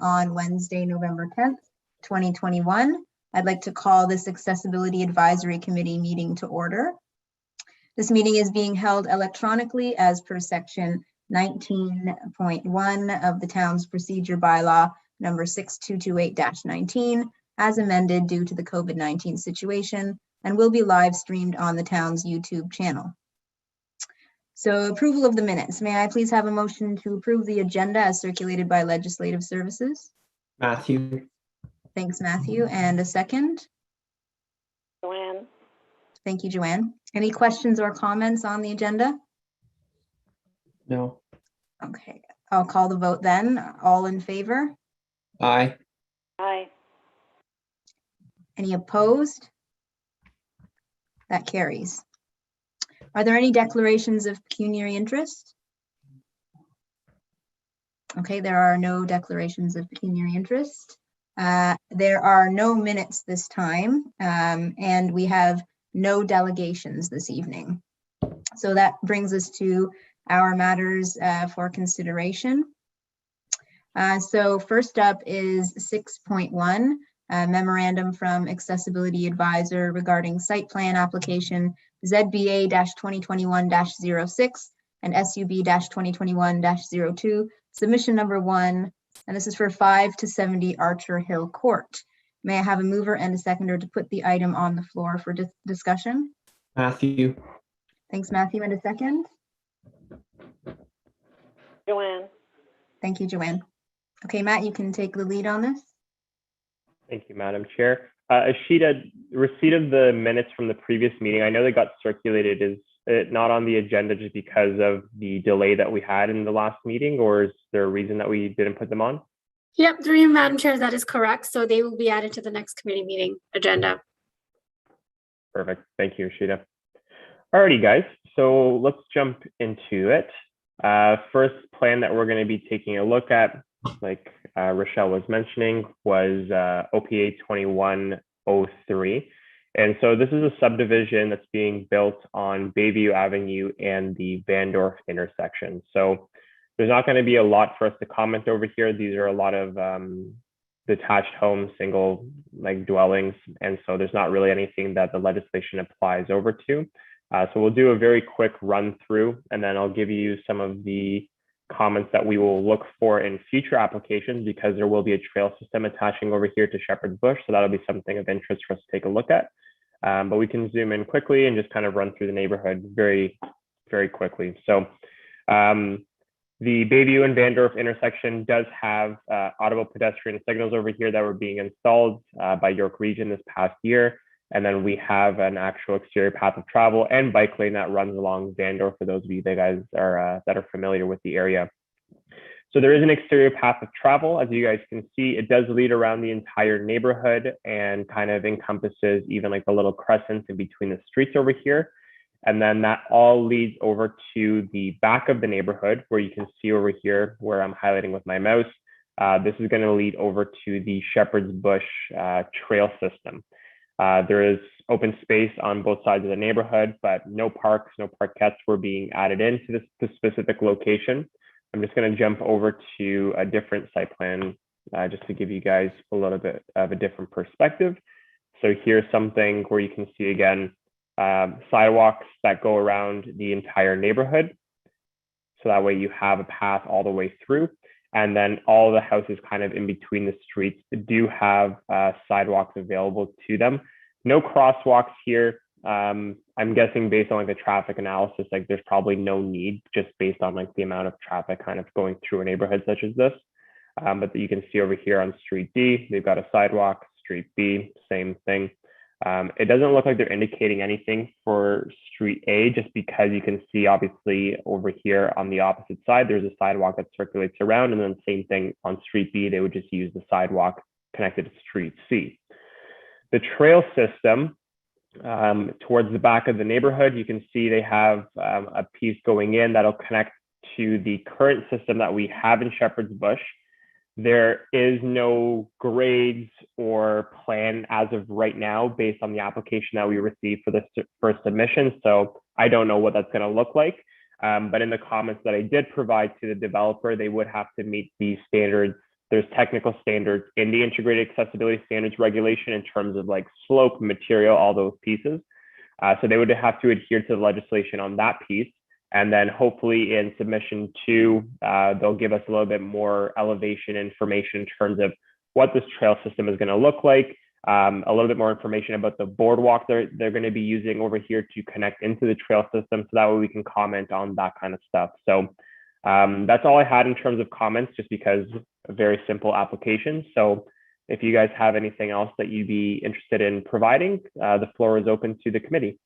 on Wednesday, November 10th, 2021. I'd like to call this Accessibility Advisory Committee meeting to order. This meeting is being held electronically as per section 19.1 of the town's procedure bylaw number 6228-19 as amended due to the COVID-19 situation and will be live streamed on the town's YouTube channel. So approval of the minutes. May I please have a motion to approve the agenda as circulated by Legislative Services? Matthew. Thanks, Matthew. And a second? Joanne. Thank you, Joanne. Any questions or comments on the agenda? No. Okay, I'll call the vote then. All in favor? Aye. Aye. Any opposed? That carries. Are there any declarations of pecuniary interest? Okay, there are no declarations of pecuniary interest. There are no minutes this time, and we have no delegations this evening. So that brings us to our matters for consideration. So first up is 6.1, memorandum from Accessibility Advisor regarding site plan application ZBA-2021-06 and SUB-2021-02, submission number 1, and this is for 5 to 70 Archer Hill Court. May I have a mover and a seconder to put the item on the floor for discussion? Matthew. Thanks, Matthew. And a second? Joanne. Thank you, Joanne. Okay, Matt, you can take the lead on this. Thank you, Madam Chair. Ashita, receipt of the minutes from the previous meeting, I know they got circulated. Is it not on the agenda just because of the delay that we had in the last meeting, or is there a reason that we didn't put them on? Yep, through you, Madam Chair, that is correct. So they will be added to the next committee meeting agenda. Perfect. Thank you, Ashita. Alrighty, guys. So let's jump into it. First plan that we're going to be taking a look at, like Rochelle was mentioning, was OPA 2103. And so this is a subdivision that's being built on Bayview Avenue and the Vandorf intersection. So there's not going to be a lot for us to comment over here. These are a lot of detached homes, single dwellings. And so there's not really anything that the legislation applies over to. So we'll do a very quick run through, and then I'll give you some of the comments that we will look for in future applications, because there will be a trail system attaching over here to Shepherd's Bush. So that'll be something of interest for us to take a look at. But we can zoom in quickly and just kind of run through the neighborhood very, very quickly. So the Bayview and Vandorf intersection does have audible pedestrian signals over here that were being installed by York Region this past year. And then we have an actual exterior path of travel and bike lane that runs along Vandorf for those of you that are familiar with the area. So there is an exterior path of travel. As you guys can see, it does lead around the entire neighborhood and kind of encompasses even like the little crescents in between the streets over here. And then that all leads over to the back of the neighborhood, where you can see over here where I'm highlighting with my mouse. This is going to lead over to the Shepherd's Bush trail system. There is open space on both sides of the neighborhood, but no parks, no parkettes were being added into this specific location. I'm just going to jump over to a different site plan just to give you guys a little bit of a different perspective. So here's something where you can see again, sidewalks that go around the entire neighborhood. So that way you have a path all the way through. And then all the houses kind of in between the streets do have sidewalks available to them. No crosswalks here. I'm guessing based on like the traffic analysis, like there's probably no need, just based on like the amount of traffic kind of going through a neighborhood such as this. But you can see over here on Street D, they've got a sidewalk. Street B, same thing. It doesn't look like they're indicating anything for Street A, just because you can see obviously over here on the opposite side, there's a sidewalk that circulates around, and then same thing on Street B, they would just use the sidewalk connected to Street C. The trail system towards the back of the neighborhood, you can see they have a piece going in that'll connect to the current system that we have in Shepherd's Bush. There is no grades or plan as of right now based on the application that we received for this first submission. So I don't know what that's going to look like. But in the comments that I did provide to the developer, they would have to meet the standards there's technical standards in the integrated accessibility standards regulation in terms of like slope, material, all those pieces. So they would have to adhere to the legislation on that piece. And then hopefully in submission 2, they'll give us a little bit more elevation information in terms of what this trail system is going to look like, a little bit more information about the boardwalk they're going to be using over here to connect into the trail system. So that way we can comment on that kind of stuff. So that's all I had in terms of comments, just because a very simple application. So if you guys have anything else that you'd be interested in providing, the floor is open to the committee.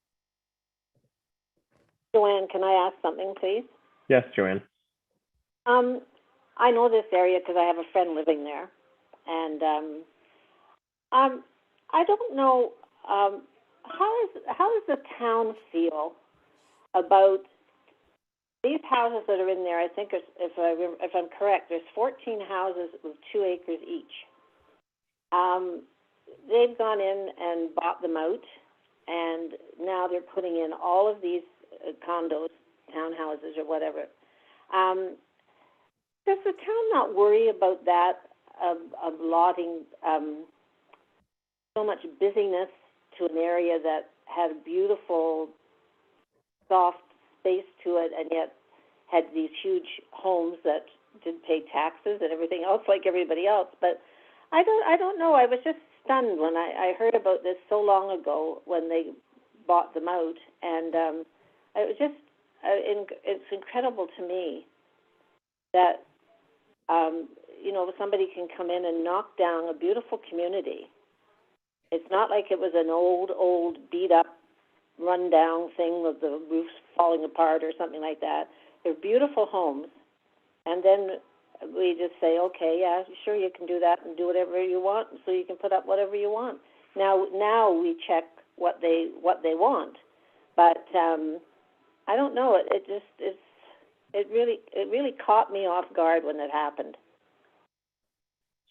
Joanne, can I ask something, please? Yes, Joanne. I know this area because I have a friend living there, and I don't know how does the town feel about these houses that are in there. I think if I'm correct, there's 14 houses with 2 acres each. They've gone in and bought them out, and now they're putting in all of these condos, townhouses, or whatever. Does the town not worry about that, of lotting so much busyness to an area that had beautiful, soft space to it, and yet had these huge homes that did pay taxes and everything else like everybody else? But I don't know. I was just stunned when I heard about this so long ago when they bought them out, and it was just it's incredible to me that somebody can come in and knock down a beautiful community. It's not like it was an old beat up, run down thing with the roofs falling apart or something like that. They're beautiful homes, and then we just say, okay, yeah, sure, you can do that and do whatever you want, so you can put up whatever you want. Now we check what they want, but I don't know. It really caught me off guard when it happened.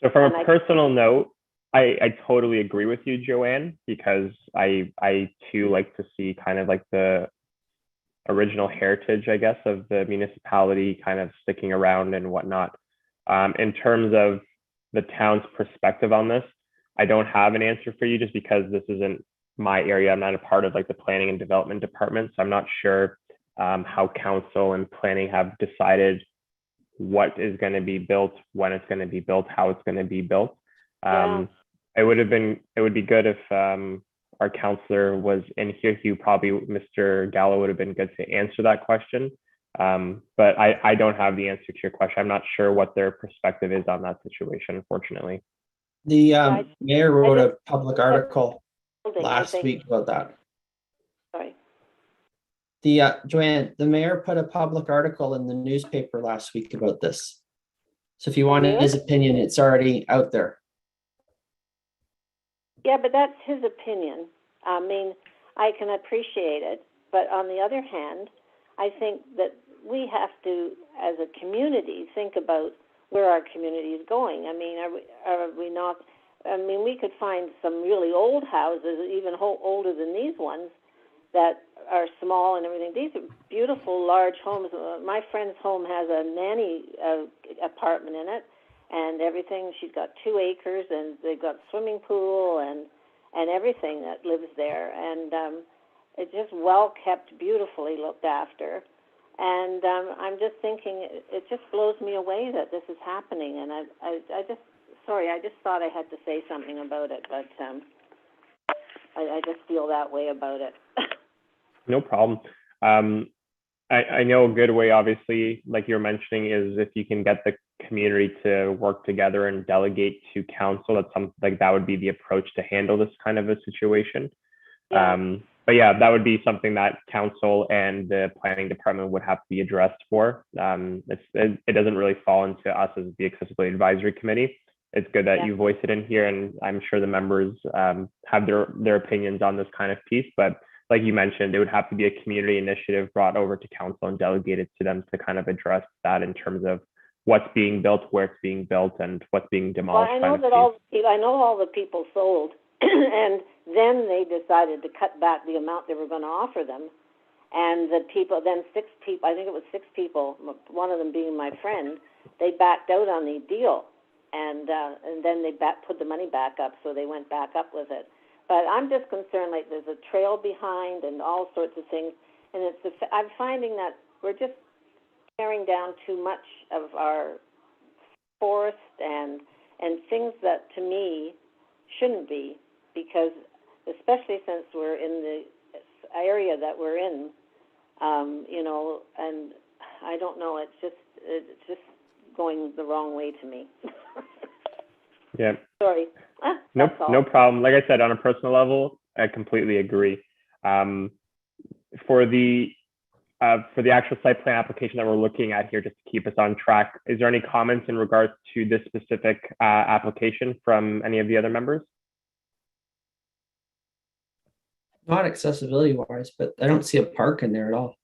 So from a personal note, I totally agree with you, Joanne, because I too like to see kind of like the original heritage, I guess, of the municipality kind of sticking around and whatnot. In terms of the town's perspective on this, I don't have an answer for you just because this isn't my area. I'm not a part of like the planning and development department, so I'm not sure how council and planning have decided what is going to be built, when it's going to be built, how it's going to be built. It would be good if our counselor was in here. Mr. Gallo would have been good to answer that question. But I don't have the answer to your question. I'm not sure what their perspective is on that situation, unfortunately. The mayor wrote a public article last week about that. Sorry. Joanne, the mayor put a public article in the newspaper last week about this. So if you want his opinion, it's already out there. Yeah, but that's his opinion. I mean, I can appreciate it, but on the other hand, I think that we have to, as a community, think about where our community is going. I mean, are we not? I mean, we could find some really old houses, even older than these ones, that are small and everything. These are beautiful, large homes. My friend's home has a nanny apartment in it and everything. She's got 2 acres, and they've got swimming pool and everything that lives there. And it's just well kept, beautifully looked after. And I'm just thinking, it just blows me away that this is happening. And I just thought I had to say something about it, but I just feel that way about it. No problem. I know a good way, obviously, like you're mentioning, is if you can get the community to work together and delegate to council. That's something like that would be the approach to handle this kind of a situation. Yeah. But yeah, that would be something that council and the planning department would have to be addressed for. It doesn't really fall into us as the Accessibility Advisory Committee. It's good that you voice it in here, and I'm sure the members have their opinions on this kind of piece. But like you mentioned, it would have to be a community initiative brought over to council and delegated to them to kind of address that in terms of what's being built, where it's being built, and what's being demolished. Well, I know all the people sold, and then they decided to cut back the amount they were going to offer them. And the people, then 6 people, I think it was 6 people, one of them being my friend, they backed out on the deal. and then they put the money back up, so they went back up with it. But I'm just concerned, like, there's a trail behind and all sorts of things, and I'm finding that we're just tearing down too much of our forest and things that, to me, shouldn't be, because especially since we're in the area that we're in, you know, and I don't know, it's just going the wrong way to me. Yeah. Sorry. No, That's all. no problem. Like I said, on a personal level, I completely agree. For the actual site plan application that we're looking at here, just to keep us on track, is there any comments in regards to this specific application from any of the other members? Not accessibility wise, but I don't see a park in there at all.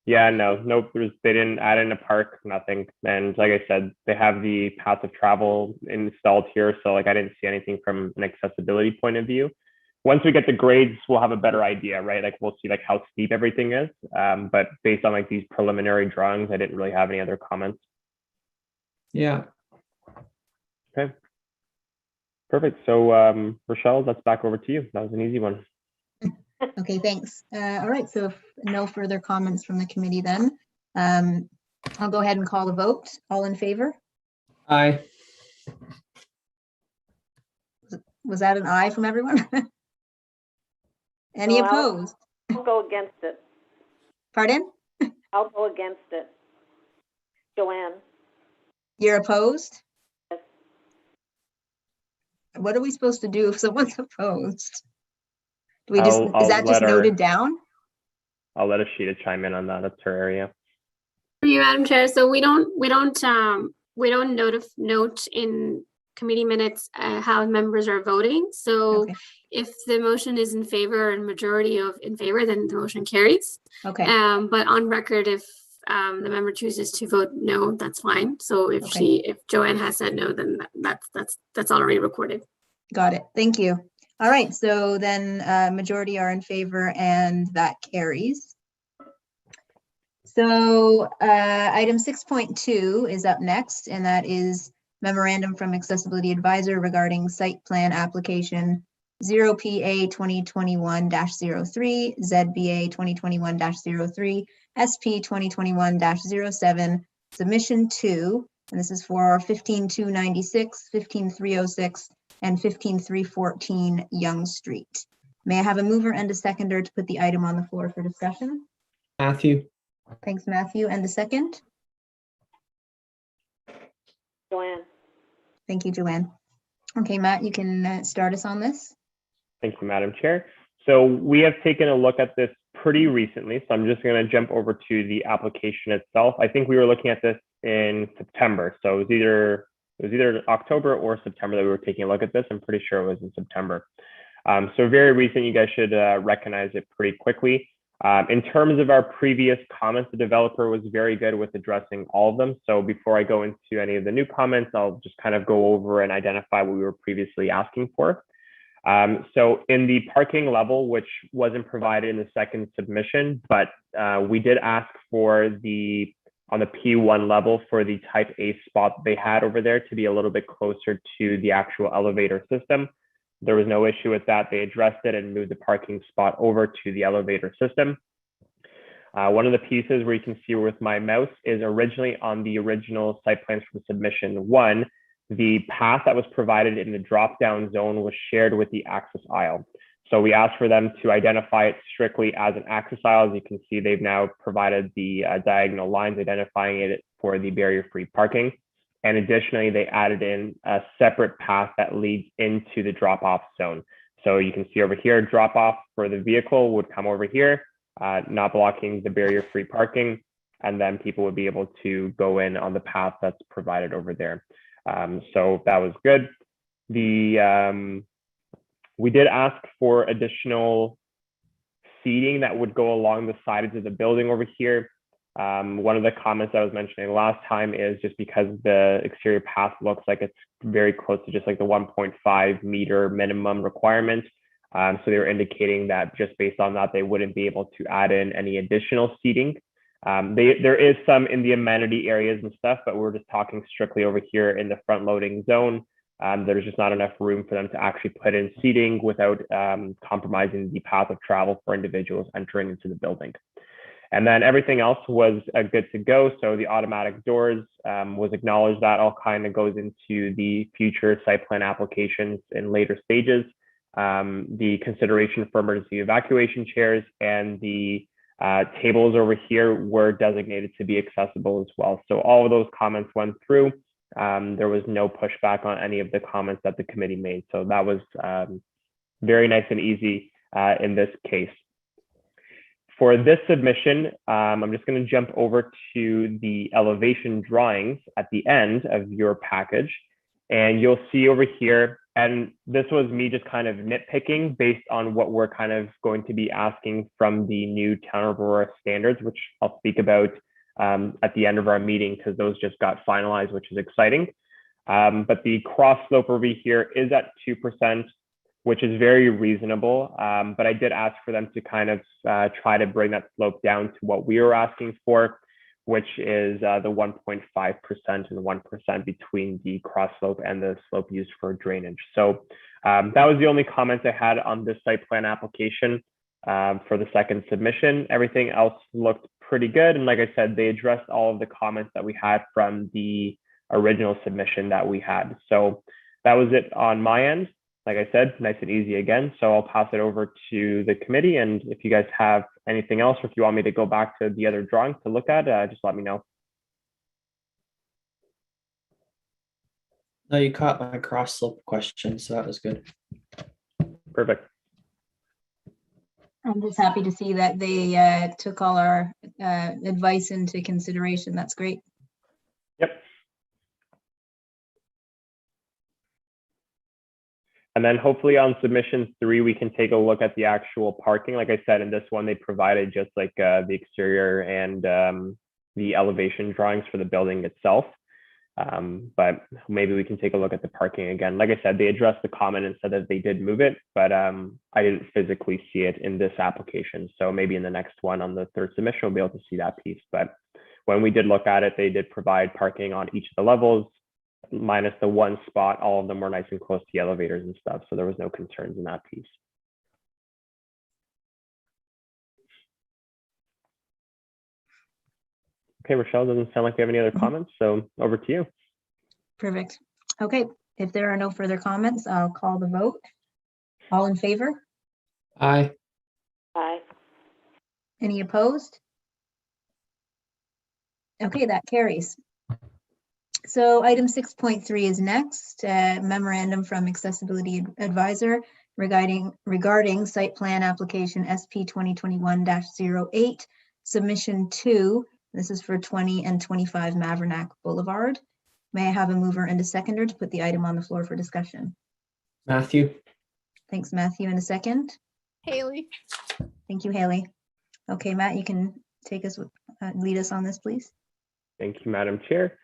Yeah, no, they didn't add in a park, nothing. And like I said, they have the path of travel installed here. So like, I didn't see anything from an accessibility point of view. Once we get the grades, we'll have a better idea, right? Like we'll see like how steep everything is. But based on like these preliminary drawings, I didn't really have any other comments. Yeah. Okay. Perfect. So Rochelle, that's back over to you. That was an easy one. Okay, thanks. All right, so if no further comments from the committee then, I'll go ahead and call the vote. All in favor? Aye. Was that an aye from everyone? Any No, opposed? I'll go against it. Pardon? I'll go against it. Joanne? You're opposed? Yes. What are we supposed to do if someone's opposed? Do we just, I'll is that just let her- noted down? I'll let Ashita chime in on that. That's her area. Through you, Madam Chair. So we don't note in committee minutes how members are voting. So Okay. if the motion is in favor and majority of in favor, then the motion carries. Okay, But on record, if the member chooses to vote no, that's fine. So if Okay. if Joanne has said no, then that's already recorded. got it. Thank you. All right, so then majority are in favor and that carries. So item 6.2 is up next, and that is memorandum from accessibility advisor regarding site plan application 0PA 2021-03, ZBA 2021-03, SP 2021-07, submission 2, and this is for 15296, 15306, and 15314 Young Street. May I have a mover and a seconder to put the item on the floor for discussion? Matthew. Thanks, Matthew. And the second? Joanne? Thank you, Joanne. Okay, Matt, you can start us on this. Thank you, Madam Chair. So we have taken a look at this pretty recently. So I'm just going to jump over to the application itself. I think we were looking at this in September. So it was either October or September that we were taking a look at this. I'm pretty sure it was in September. So very recent, you guys should recognize it pretty quickly. In terms of our previous comments, the developer was very good with addressing all of them. So before I go into any of the new comments, I'll just kind of go over and identify what we were previously asking for. So in the parking level, which wasn't provided in the second submission, but we did ask for on the P1 level for the type A spot they had over there to be a little bit closer to the actual elevator system. There was no issue with that. They addressed it and moved the parking spot over to the elevator system. One of the pieces where you can see with my mouse is originally on the original site plans from submission 1, the path that was provided in the drop-down zone was shared with the access aisle. So we asked for them to identify it strictly as an access aisle. As you can see, they've now provided the diagonal lines identifying it for the barrier-free parking. And additionally, they added in a separate path that leads into the drop-off zone. So you can see over here, drop-off for the vehicle would come over here, not blocking the barrier-free parking. And then people would be able to go in on the path that's provided over there. So that was good. We did ask for additional seating that would go along the sides of the building over here. One of the comments I was mentioning last time is just because the exterior path looks like it's very close to just like the 1.5 meter minimum requirement. So they were indicating that just based on that, they wouldn't be able to add in any additional seating. There is some in the amenity areas and stuff, but we're just talking strictly over here in the front loading zone. There's just not enough room for them to actually put in seating without compromising the path of travel for individuals entering into the building. And then everything else was good to go. So the automatic doors was acknowledged. That all kind of goes into the future site plan applications in later stages. The consideration for emergency evacuation chairs and the tables over here were designated to be accessible as well. So all of those comments went through. There was no pushback on any of the comments that the committee made. So that was very nice and easy in this case. For this submission, I'm just going to jump over to the elevation drawings at the end of your package. And you'll see over here, and this was me just kind of nitpicking based on what we're kind of going to be asking from the new Town of Aurora standards, which I'll speak about at the end of our meeting, because those just got finalized, which is exciting. But the cross slope over here is at 2%, which is very reasonable. But I did ask for them to kind of try to bring that slope down to what we were asking for, which is the 1.5% and 1% between the cross slope and the slope used for drainage. So that was the only comments I had on this site plan application for the second submission. Everything else looked pretty good. And like I said, they addressed all of the comments that we had from the original submission that we had. So that was it on my end. Like I said, nice and easy again. So I'll pass it over to the committee. And if you guys have anything else, or if you want me to go back to the other drawings to look at, just let me know. No, you caught my cross slope question, so that was good. Perfect. I'm just happy to see that they took all our advice into consideration. That's great. Yep. And then hopefully on submission 3, we can take a look at the actual parking. Like I said, in this one, they provided just like the exterior and the elevation drawings for the building itself. But maybe we can take a look at the parking again. Like I said, they addressed the comment and said that they did move it, but I didn't physically see it in this application. So maybe in the next one on the third submission, we'll be able to see that piece. But when we did look at it, they did provide parking on each of the levels, minus the one spot. All of them were nice and close to the elevators and stuff. So there was no concerns in that piece. Okay, Rochelle, doesn't sound like we have any other comments. So over to you. Perfect. Okay, if there are no further comments, I'll call the vote. All in favor? Aye. Aye. Any opposed? Okay, that carries. So item 6.3 is next, memorandum from Accessibility Advisor regarding site plan application SP 2021-08, submission 2. This is for 20 and 25 Mavernack Boulevard. May I have a mover and a seconder to put the item on the floor for discussion? Matthew. Thanks, Matthew. And a second? Haley. Thank you, Haley. Okay, Matt, you can take us, lead us on this, please. Thank you, Madam Chair.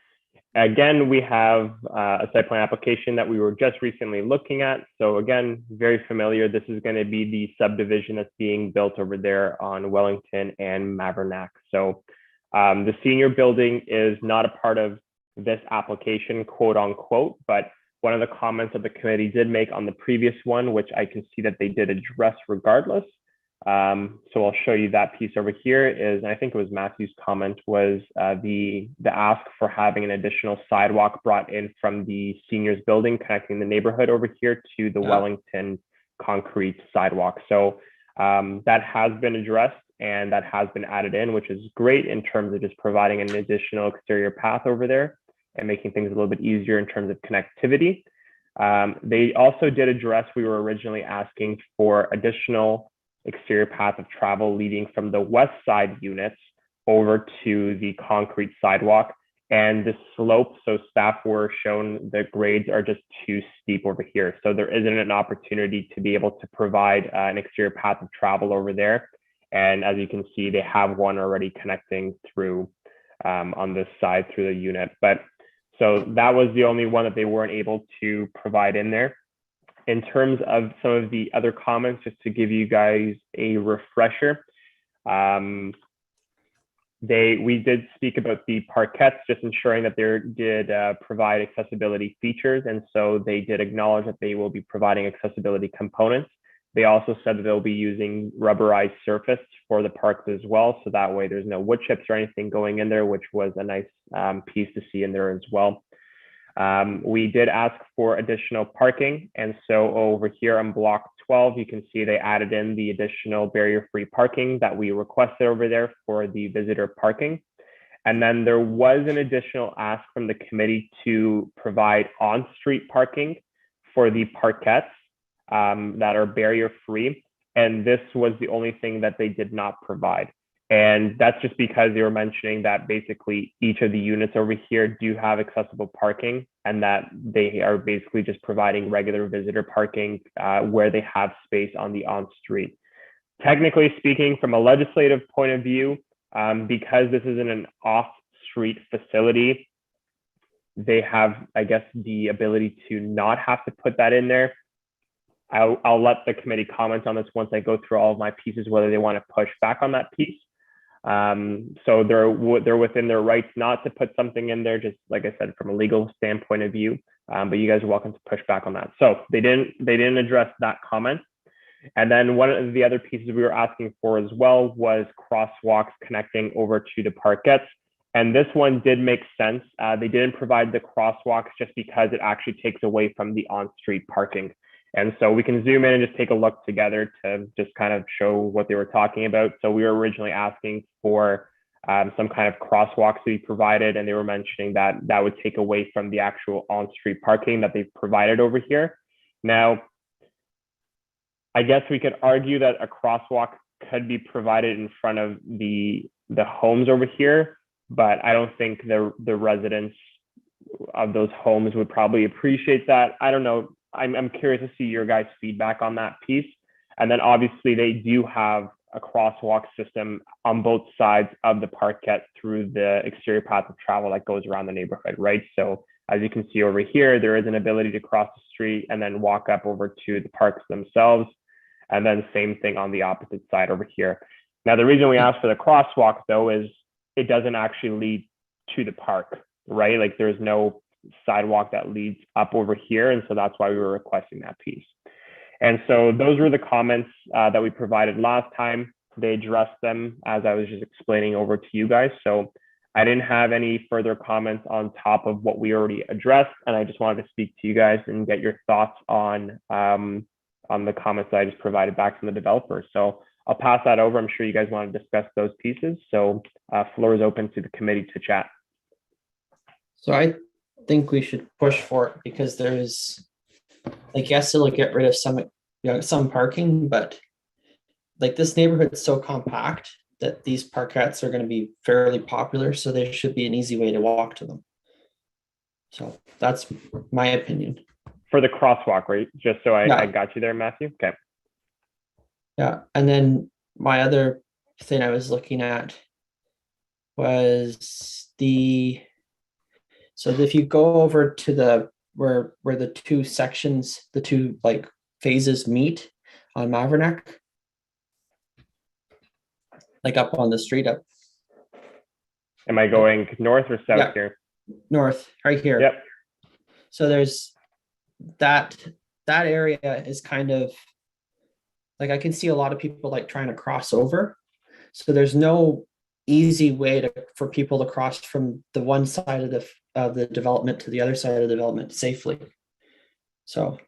Again, we have a site plan application that we were just recently looking at. So again, very familiar. This is going to be the subdivision that's being built over there on Wellington and Mavernack. So the senior building is not a part of this application, quote unquote, but one of the comments that the committee did make on the previous one, which I can see that they did address regardless. So I'll show you that piece over here is, and I think it was Matthew's comment, was the ask for having an additional sidewalk brought in from the seniors building connecting the neighborhood over here to the Wellington concrete sidewalk. So that has been addressed and that has been added in, which is great in terms of just providing an additional exterior path over there and making things a little bit easier in terms of connectivity. They also did address, we were originally asking for additional exterior path of travel leading from the west side units over to the concrete sidewalk and the slope. So staff were shown the grades are just too steep over here. So there isn't an opportunity to be able to provide an exterior path of travel over there. And as you can see, they have one already connecting through on this side through the unit. But so that was the only one that they weren't able to provide in there. In terms of some of the other comments, just to give you guys a refresher, We did speak about the parkettes, just ensuring that they did provide accessibility features. And so they did acknowledge that they will be providing accessibility components. They also said that they'll be using rubberized surface for the parks as well. So that way there's no wood chips or anything going in there, which was a nice piece to see in there as well. We did ask for additional parking. And so over here on block 12, you can see they added in the additional barrier-free parking that we requested over there for the visitor parking. And then there was an additional ask from the committee to provide on-street parking for the parkettes that are barrier-free. And this was the only thing that they did not provide. And that's just because they were mentioning that basically each of the units over here do have accessible parking, and that they are basically just providing regular visitor parking where they have space on the on-street. Technically speaking, from a legislative point of view, because this isn't an off-street facility, they have, I guess, the ability to not have to put that in there. I'll let the committee comment on this once I go through all of my pieces, whether they want to push back on that piece. So they're within their rights not to put something in there, just like I said, from a legal standpoint of view. But you guys are welcome to push back on that. So they didn't address that comment. And then one of the other pieces we were asking for as well was crosswalks connecting over to the parkettes. And this one did make sense. They didn't provide the crosswalks just because it actually takes away from the on-street parking. And so we can zoom in and just take a look together to just kind of show what they were talking about. So we were originally asking for some kind of crosswalks to be provided, and they were mentioning that that would take away from the actual on-street parking that they've provided over here. Now, I guess we could argue that a crosswalk could be provided in front of the homes over here, but I don't think the residents of those homes would probably appreciate that. I don't know. I'm curious to see your guys' feedback on that piece. And then obviously they do have a crosswalk system on both sides of the parkette through the exterior path of travel that goes around the neighborhood, right? So as you can see over here, there is an ability to cross the street and then walk up over to the parks themselves. And then same thing on the opposite side over here. Now, the reason we asked for the crosswalk though is it doesn't actually lead to the park, right? Like there's no sidewalk that leads up over here. And so that's why we were requesting that piece. And so those were the comments that we provided last time. They addressed them as I was just explaining over to you guys. So I didn't have any further comments on top of what we already addressed. And I just wanted to speak to you guys and get your thoughts on the comments that I just provided back from the developer. So I'll pass that over. I'm sure you guys want to discuss those pieces. So floor is open to the committee to chat. So I think we should push for it because there's, like, yes, it'll get rid of some parking, but like this neighborhood's so compact that these parkettes are going to be fairly popular. So there should be an easy way to walk to them. So that's my opinion. For the crosswalk, right? Just so I got you there, Matthew. Okay. Yeah. And then my other thing I was looking at was so if you go over to the where the two sections, the two like phases meet on Maverick, like up on the street up. Am I going north or south here? North, right here. Yep. So there's that area is kind of like, I can see a lot of people like trying to cross over. So there's no easy way for people to cross from the one side of the development to the other side of the development safely. So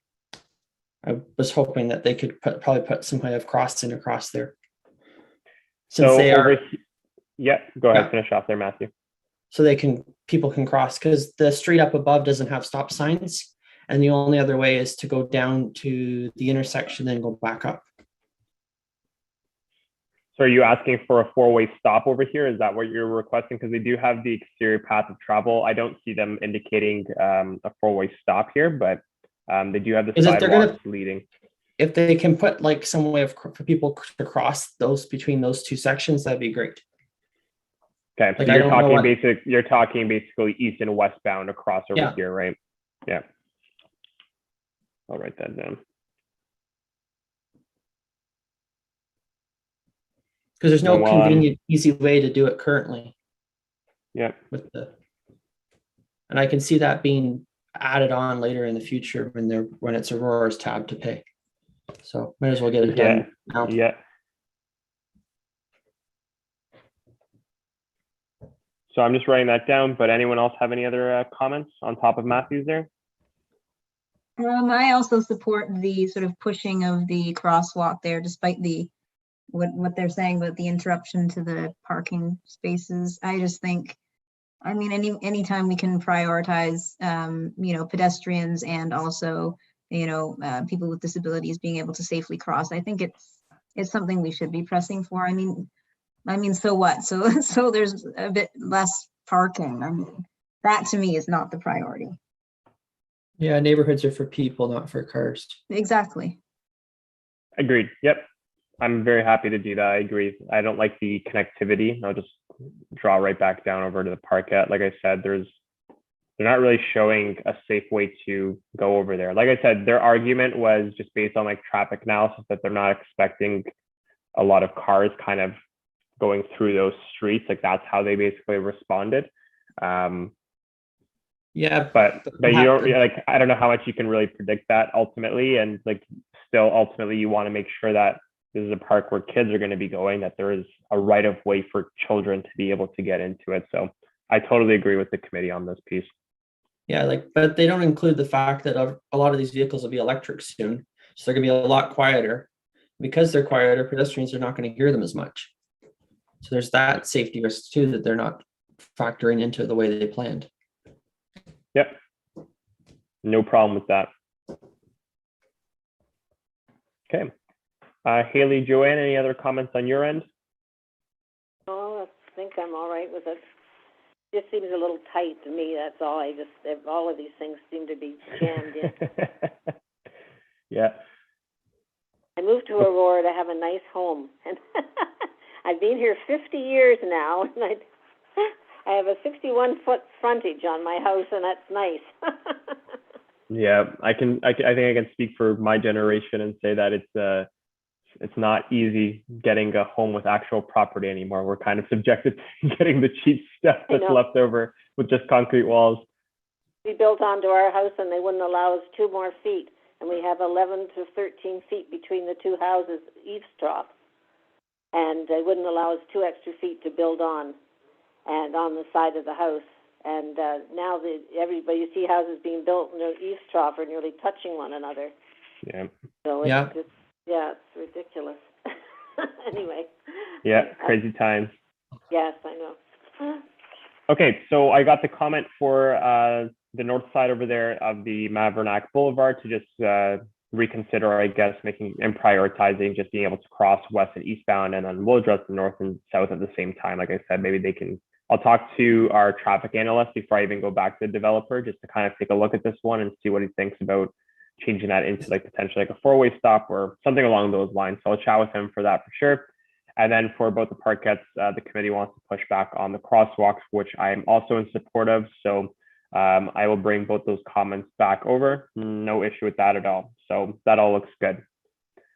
I was hoping that they could probably put some kind of crossing across there. Since they are, go ahead, finish off there, Matthew. So people can cross because the street up above doesn't have stop signs. And the only other way is to go down to the intersection and go back up. So are you asking for a four-way stop over here? Is that what you're requesting? Because they do have the exterior path of travel. I don't see them indicating a four-way stop here, but they do have the sidewalks leading. If they can put like some way for people to cross those between those two sections, that'd be great. Okay, so you're talking basically east and westbound across over here, right? Yeah. I'll write that down. Because there's no Well, convenient, easy way to do it currently Yep. with and I can see that being added on later in the future when it's Aurora's tab to pay. So might as well get it done now. Yeah. So I'm just writing that down, but anyone else have any other comments on top of Matthew's there? I also support the sort of pushing of the crosswalk there, despite what they're saying about the interruption to the parking spaces. I just think, I mean, anytime we can prioritize, pedestrians and also, people with disabilities being able to safely cross, I think it's something we should be pressing for. I mean, so what? So there's a bit less parking. I mean, that to me is not the priority. Yeah, neighborhoods are for people, not for cars. Exactly. Agreed. Yep. I'm very happy to do that. I agree. I don't like the connectivity. I'll just draw right back down over to the parkette. Like I said, they're not really showing a safe way to go over there. Like I said, their argument was just based on like traffic analysis that they're not expecting a lot of cars kind of going through those streets. Like that's how they basically responded. Yeah, but you don't like, I don't know how much you can really predict that ultimately. And like still ultimately you want to make sure that this is a park where kids are going to be going, that there is a right of way for children to be able to get into it. So I totally agree with the committee on this piece. Yeah, but they don't include the fact that a lot of these vehicles will be electric soon. So they're gonna be a lot quieter. Because they're quieter, pedestrians are not going to hear them as much. So there's that safety risk too, that they're not factoring into the way they planned. Yep. No problem with that. Okay. Haley, Joanne, any other comments on your end? Oh, I think I'm all right with it. Just seems a little tight to me, that's all. All of these things seem to be jammed in. Yeah. I moved to Aurora to have a nice home, and I've been here 50 years now, and I have a 61-foot frontage on my house, and that's nice. Yeah, I think I can speak for my generation and say that it's not easy getting a home with actual property anymore. We're kind of subjected to getting the cheap stuff that's left over with just concrete walls. We built onto our house, and they wouldn't allow us 2 more feet. And we have 11 to 13 feet between the 2 houses eavesdrop. And they wouldn't allow us 2 extra feet to build on, and on the side of the house. And now everybody, you see houses being built and they're eavesdrop are nearly touching one another. Yeah. So it's just, it's ridiculous. Anyway. Yeah, crazy times. Yes, I know. Okay, so I got the comment for the north side over there of the Mavernack Boulevard to just reconsider, I guess, making and prioritizing just being able to cross west and eastbound, and then we'll address the north and south at the same time. Like I said, maybe they can, I'll talk to our traffic analyst before I even go back to the developer, just to kind of take a look at this one and see what he thinks about changing that into like potentially like a 4-way stop or something along those lines. So I'll chat with him for that for sure. And then for both the parkettes, the committee wants to push back on the crosswalks, which I am also in support of. So I will bring both those comments back over. No issue with that at all. So that all looks good.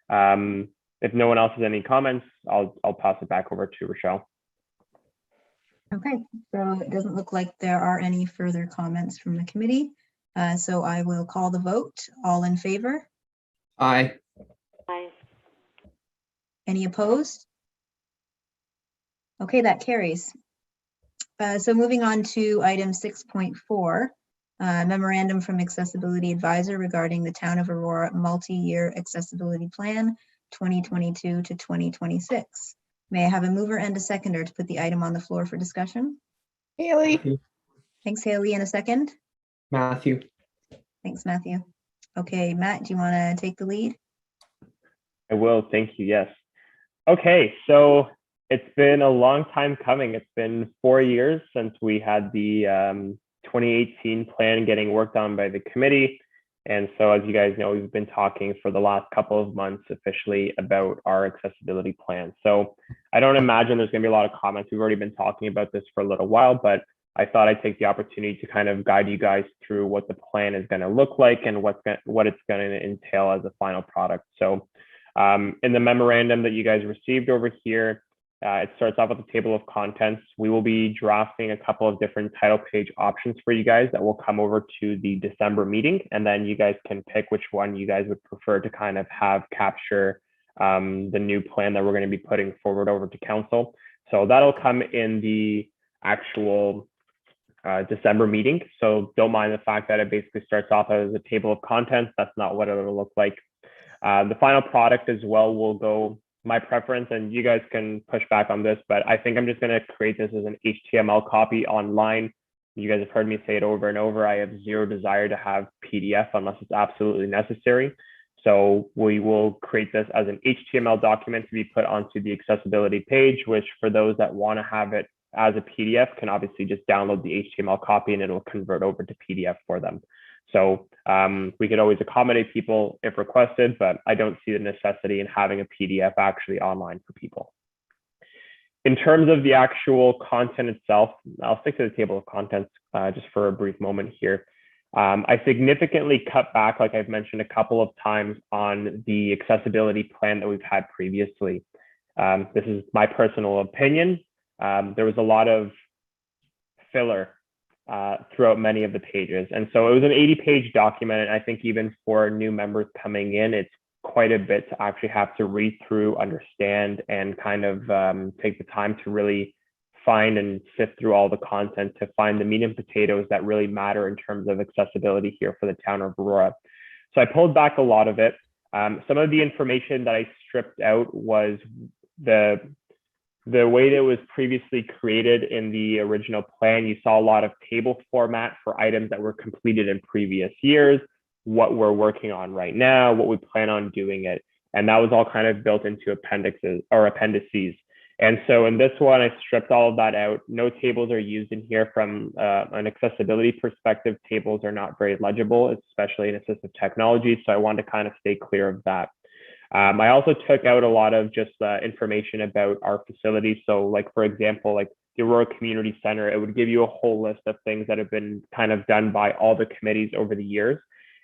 If no one else has any comments, I'll pass it back over to Rochelle. Okay, so it doesn't look like there are any further comments from the committee. So I will call the vote. All in favor? Aye. Aye. Any opposed? Okay, that carries. So moving on to item 6.4, memorandum from Accessibility Advisor regarding the Town of Aurora multi-year accessibility plan 2022 to 2026. May I have a mover and a seconder to put the item on the floor for discussion? Haley. Thanks, Haley. And a second? Matthew. Thanks, Matthew. Okay, Matt, do you want to take the lead? I will. Thank you. Yes. Okay, so it's been a long time coming. It's been 4 years since we had the 2018 plan getting worked on by the committee. And so as you guys know, we've been talking for the last couple of months officially about our accessibility plan. So I don't imagine there's going to be a lot of comments. We've already been talking about this for a little while, but I thought I'd take the opportunity to kind of guide you guys through what the plan is going to look like and what it's going to entail as a final product. So in the memorandum that you guys received over here, It starts off with a table of contents. We will be drafting a couple of different title page options for you guys that will come over to the December meeting. And then you guys can pick which one you guys would prefer to kind of have capture the new plan that we're going to be putting forward over to council. So that'll come in the actual December meeting. So don't mind the fact that it basically starts off as a table of contents. That's not what it'll look like. The final product as well will go, my preference, and you guys can push back on this, but I think I'm just going to create this as an HTML copy online. You guys have heard me say it over and over. I have zero desire to have PDF unless it's absolutely necessary. So we will create this as an HTML document to be put onto the accessibility page, which for those that want to have it as a PDF can obviously just download the HTML copy and it'll convert over to PDF for them. So we could always accommodate people if requested, but I don't see the necessity in having a PDF actually online for people. In terms of the actual content itself, I'll stick to the table of contents just for a brief moment here. I significantly cut back, like I've mentioned a couple of times, on the accessibility plan that we've had previously. This is my personal opinion. There was a lot of filler throughout many of the pages. And so it was an 80-page document. And I think even for new members coming in, it's quite a bit to actually have to read through, understand, and kind of take the time to really find and sift through all the content to find the meat and potatoes that really matter in terms of accessibility here for the town of Aurora. So I pulled back a lot of it. Some of the information that I stripped out was the way that it was previously created in the original plan. You saw a lot of table format for items that were completed in previous years, what we're working on right now, what we plan on doing it. And that was all kind of built into appendixes or appendices. And so in this one, I stripped all of that out. No tables are used in here from an accessibility perspective. Tables are not very legible, especially in assistive technology. So I wanted to kind of stay clear of that. I also took out a lot of just information about our facilities. So like, for example, like the Aurora Community Center, it would give you a whole list of things that have been kind of done by all the committees over the years.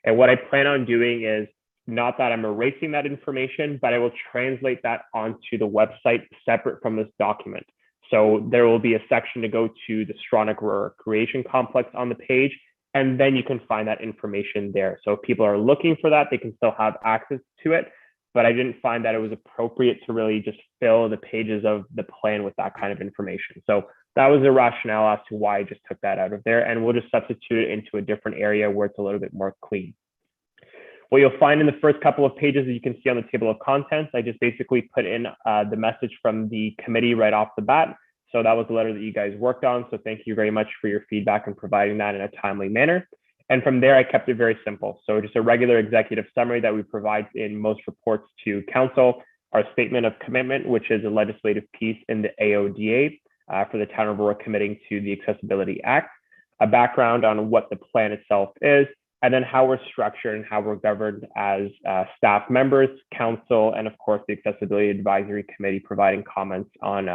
And what I plan on doing is not that I'm erasing that information, but I will translate that onto the website separate from this document. So there will be a section to go to the Stronach Recreation Complex on the page, and then you can find that information there. So if people are looking for that, they can still have access to it. But I didn't find that it was appropriate to really just fill the pages of the plan with that kind of information. So that was the rationale as to why I just took that out of there, and we'll just substitute it into a different area where it's a little bit more clean. What you'll find in the first couple of pages that you can see on the table of contents, I just basically put in the message from the committee right off the bat. So that was the letter that you guys worked on. So thank you very much for your feedback and providing that in a timely manner. And from there, I kept it very simple. So just a regular executive summary that we provide in most reports to council, our statement of commitment, which is a legislative piece in the AODA for the town of Aurora committing to the Accessibility Act, a background on what the plan itself is, and then how we're structured and how we're governed as staff members, council, and of course, the Accessibility Advisory Committee providing comments on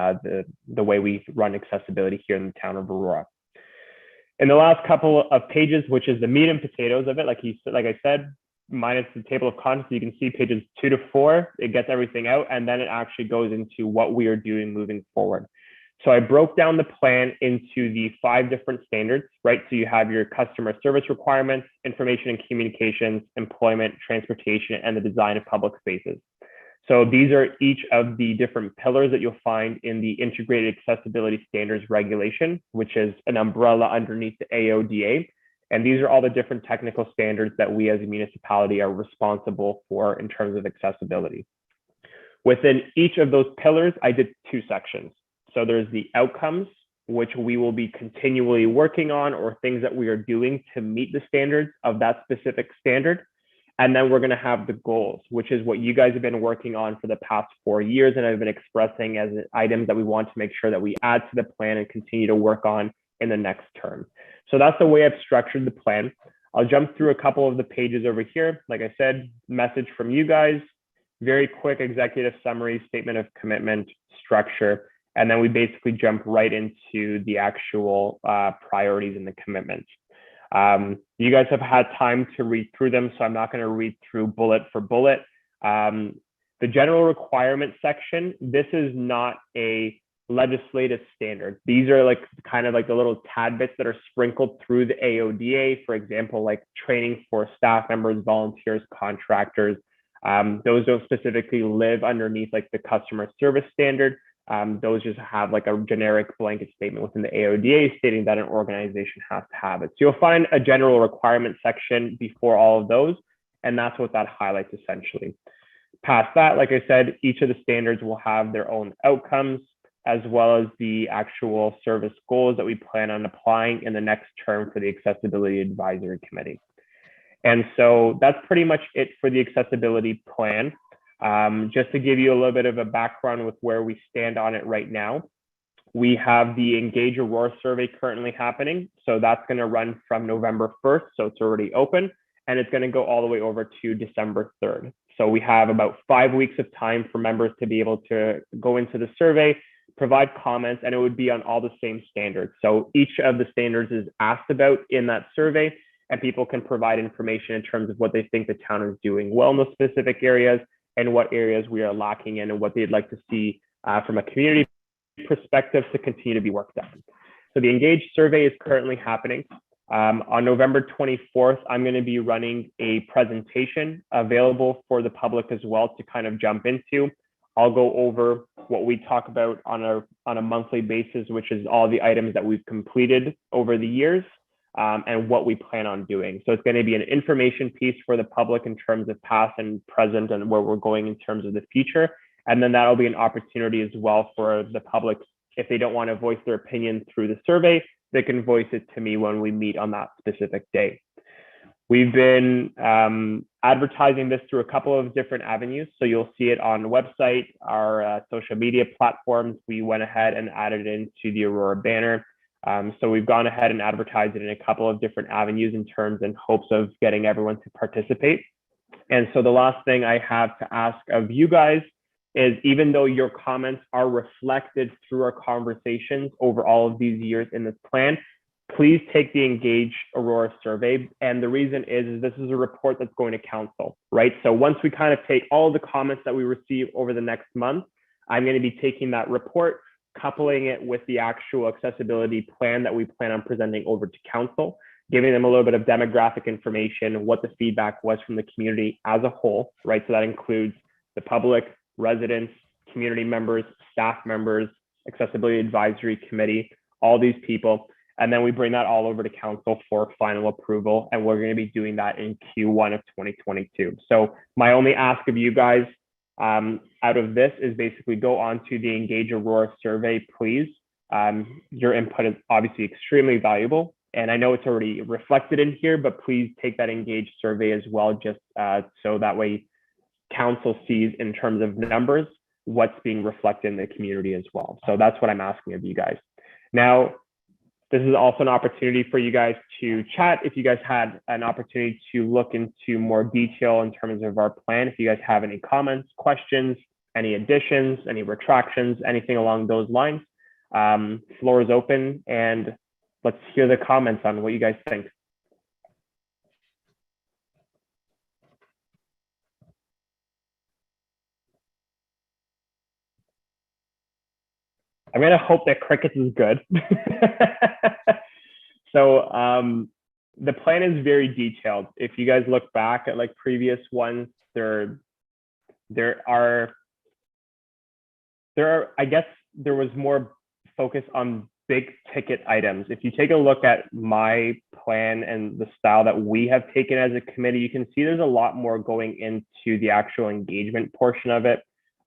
the way we run accessibility here in the town of Aurora. In the last couple of pages, which is the meat and potatoes of it, like I said, minus the table of contents, you can see pages 2 to 4, it gets everything out, and then it actually goes into what we are doing moving forward. So I broke down the plan into the 5 different standards, right? So you have your customer service requirements, information and communications, employment, transportation, and the design of public spaces. So these are each of the different pillars that you'll find in the Integrated Accessibility Standards Regulation, which is an umbrella underneath the AODA. And these are all the different technical standards that we as a municipality are responsible for in terms of accessibility. Within each of those pillars, I did 2 sections. So there's the outcomes, which we will be continually working on, or things that we are doing to meet the standards of that specific standard. And then we're going to have the goals, which is what you guys have been working on for the past 4 years and I've been expressing as items that we want to make sure that we add to the plan and continue to work on in the next term. So that's the way I've structured the plan. I'll jump through a couple of the pages over here. Like I said, message from you guys, very quick executive summary, statement of commitment, structure, and then we basically jump right into the actual priorities and the commitments. You guys have had time to read through them, so I'm not going to read through bullet for bullet. The general requirement section, this is not a legislative standard. These are like kind of like the little tad bits that are sprinkled through the AODA, for example, like training for staff members, volunteers, contractors. Those don't specifically live underneath like the customer service standard. Those just have like a generic blanket statement within the AODA stating that an organization has to have it. So you'll find a general requirement section before all of those, and that's what that highlights essentially. Past that, like I said, each of the standards will have their own outcomes, as well as the actual service goals that we plan on applying in the next term for the Accessibility Advisory Committee. And so that's pretty much it for the accessibility plan. Just to give you a little bit of a background with where we stand on it right now, we have the Engage Aurora survey currently happening. So that's going to run from November 1st, so it's already open, and it's going to go all the way over to December 3rd. So we have about 5 weeks of time for members to be able to go into the survey, provide comments, and it would be on all the same standards. So each of the standards is asked about in that survey, and people can provide information in terms of what they think the town is doing well in those specific areas and what areas we are lacking in and what they'd like to see from a community perspective to continue to be worked on. So the Engage survey is currently happening. On November 24th, I'm going to be running a presentation available for the public as well to kind of jump into. I'll go over what we talk about on a monthly basis, which is all the items that we've completed over the years and what we plan on doing. So it's going to be an information piece for the public in terms of past and present and where we're going in terms of the future. And then that'll be an opportunity as well for the public, if they don't want to voice their opinion through the survey, they can voice it to me when we meet on that specific day. We've been advertising this through a couple of different avenues. So you'll see it on the website, our social media platforms. We went ahead and added it into the Aurora banner. So we've gone ahead and advertised it in a couple of different avenues in terms and hopes of getting everyone to participate. And so the last thing I have to ask of you guys is, even though your comments are reflected through our conversations over all of these years in this plan, please take the Engage Aurora survey. And the reason is this is a report that's going to council, right? So once we kind of take all the comments that we receive over the next month, I'm going to be taking that report, coupling it with the actual accessibility plan that we plan on presenting over to council, giving them a little bit of demographic information, what the feedback was from the community as a whole, right? So that includes the public, residents, community members, staff members, Accessibility Advisory Committee, all these people. And then we bring that all over to council for final approval. And we're going to be doing that in Q1 of 2022. So my only ask of you guys out of this is basically go on to the Engage Aurora survey, please. Your input is obviously extremely valuable. And I know it's already reflected in here, but please take that Engage survey as well, just so that way council sees in terms of numbers what's being reflected in the community as well. So that's what I'm asking of you guys. Now, this is also an opportunity for you guys to chat. If you guys had an opportunity to look into more detail in terms of our plan, if you guys have any comments, questions, any additions, any retractions, anything along those lines, floor is open, and let's hear the comments on what you guys think. I'm gonna hope that crickets is good. So the plan is very detailed. If you guys look back at like previous ones, there are, I guess there was more focus on big ticket items. If you take a look at my plan and the style that we have taken as a committee, you can see there's a lot more going into the actual engagement portion of it.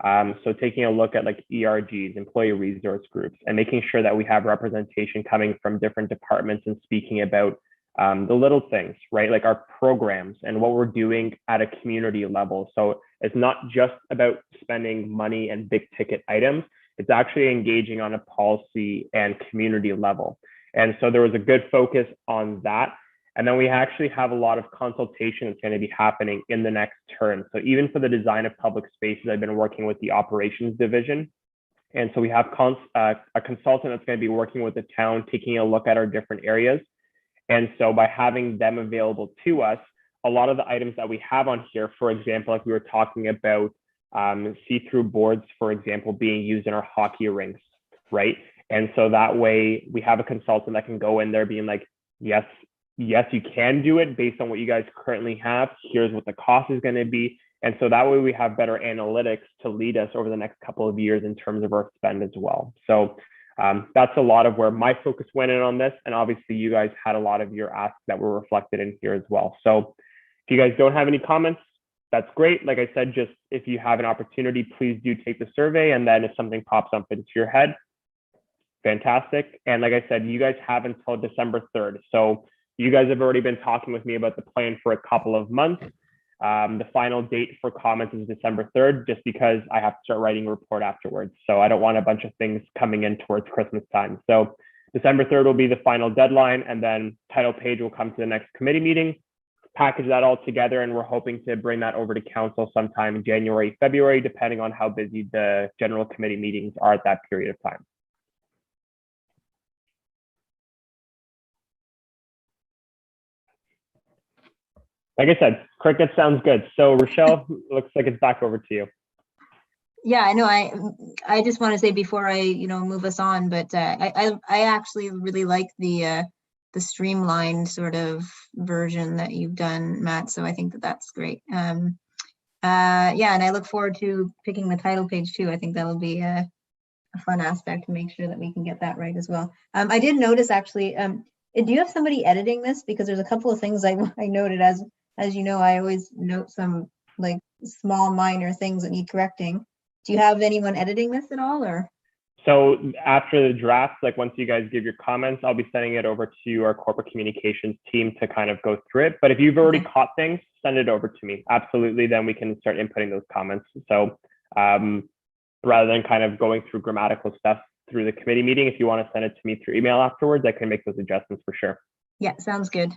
So taking a look at like ERGs, employee resource groups, and making sure that we have representation coming from different departments and speaking about the little things, right? Like our programs and what we're doing at a community level. So it's not just about spending money and big ticket items. It's actually engaging on a policy and community level. And so there was a good focus on that. And then we actually have a lot of consultation that's going to be happening in the next term. So even for the design of public spaces, I've been working with the operations division. And so we have a consultant that's going to be working with the town, taking a look at our different areas. And so by having them available to us, a lot of the items that we have on here, for example, like we were talking about see-through boards, for example, being used in our hockey rinks, right? And so that way we have a consultant that can go in there being like, yes, you can do it based on what you guys currently have. Here's what the cost is going to be. And so that way we have better analytics to lead us over the next couple of years in terms of our spend as well. So that's a lot of where my focus went in on this. And obviously you guys had a lot of your asks that were reflected in here as well. So if you guys don't have any comments, that's great. Like I said, just if you have an opportunity, please do take the survey. And then if something pops up into your head, fantastic. And like I said, you guys have until December 3rd. So you guys have already been talking with me about the plan for a couple of months. The final date for comments is December 3rd, just because I have to start writing a report afterwards. So I don't want a bunch of things coming in towards Christmas time. So December 3rd will be the final deadline, and then title page will come to the next committee meeting, package that all together, and we're hoping to bring that over to council sometime in January, February, depending on how busy the general committee meetings are at that period of time. Like I said, cricket sounds good. So Rochelle, looks like it's back over to you. Yeah, I know. I just want to say before I move us on, but I actually really like the streamlined sort of version that you've done, Matt. So I think that that's great. Yeah, and I look forward to picking the title page too. I think that'll be a fun aspect to make sure that we can get that right as well. I did notice actually. Do you have somebody editing this? Because there's a couple of things I noted as you know, I always note some like small minor things that need correcting. Do you have anyone editing this at all, or? So after the draft, like once you guys give your comments, I'll be sending it over to our corporate communications team to kind of go through it. But if you've already caught things, send it over to me. Absolutely. Then we can start inputting those comments. So rather than kind of going through grammatical stuff through the committee meeting, if you want to send it to me through email afterwards, I can make those adjustments for sure. Yeah, sounds good.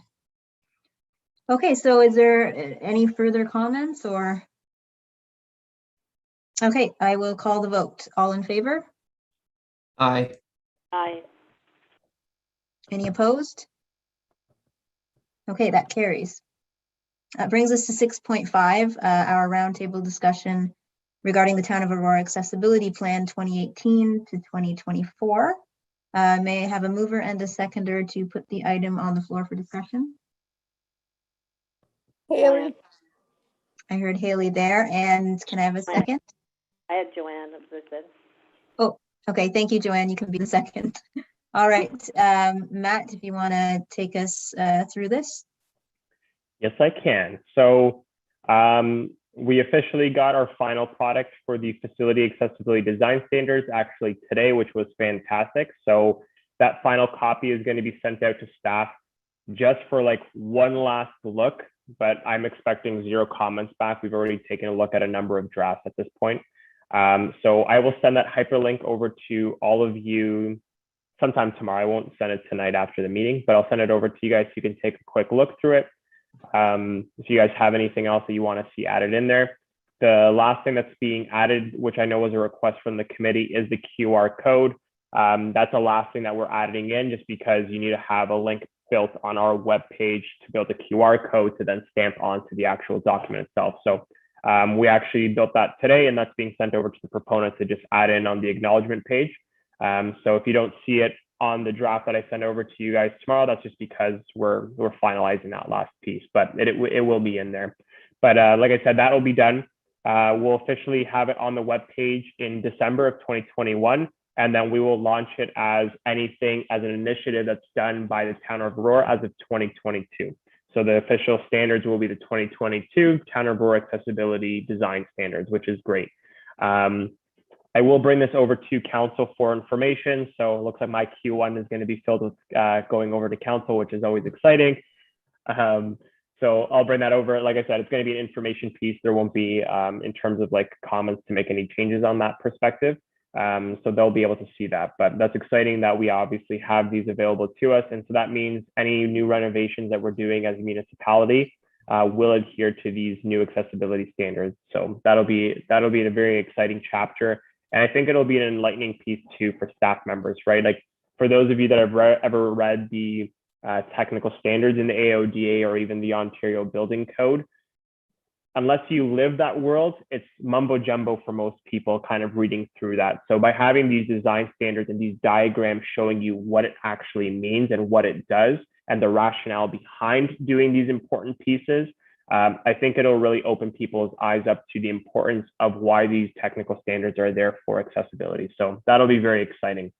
Okay, so is there any further comments or? Okay, I will call the vote. All in favor? Aye. Aye. Any opposed? Okay, that carries. That brings us to 6.5, our roundtable discussion regarding the Town of Aurora Accessibility Plan 2018 to 2024. May I have a mover and a seconder to put the item on the floor for discussion? Haley. I heard Haley there, and can I have a second? I had Joanne, as I said. Oh, okay, thank you, Joanne. You can be the second. All right, Matt, if you want to take us through this. Yes, I can. So we officially got our final product for the facility accessibility design standards actually today, which was fantastic. So that final copy is going to be sent out to staff just for like one last look, but I'm expecting 0 comments back. We've already taken a look at a number of drafts at this point. So I will send that hyperlink over to all of you sometime tomorrow. I won't send it tonight after the meeting, but I'll send it over to you guys so you can take a quick look through it. If you guys have anything else that you want to see added in there. The last thing that's being added, which I know was a request from the committee, is the QR code. That's the last thing that we're adding in, just because you need to have a link built on our web page to build a QR code to then stamp onto the actual document itself. So we actually built that today, and that's being sent over to the proponents to just add in on the acknowledgement page. So if you don't see it on the draft that I send over to you guys tomorrow, that's just because we're finalizing that last piece, but it will be in there. But like I said, that will be done. We'll officially have it on the web page in December of 2021, and then we will launch it as anything as an initiative that's done by the Town of Aurora as of 2022. So the official standards will be the 2022 Town of Aurora Accessibility Design Standards, which is great. I will bring this over to council for information. So it looks like my Q1 is going to be filled with going over to council, which is always exciting. So I'll bring that over. Like I said, it's going to be an information piece. There won't be in terms of like comments to make any changes on that perspective. So they'll be able to see that, but that's exciting that we obviously have these available to us. And so that means any new renovations that we're doing as a municipality will adhere to these new accessibility standards. So that'll be a very exciting chapter. And I think it'll be an enlightening piece too for staff members, right? Like for those of you that have ever read the technical standards in the AODA or even the Ontario Building Code, unless you live that world, it's mumbo jumbo for most people kind of reading through that. So by having these design standards and these diagrams showing you what it actually means and what it does and the rationale behind doing these important pieces, I think it'll really open people's eyes up to the importance of why these technical standards are there for accessibility. So that'll be very exciting.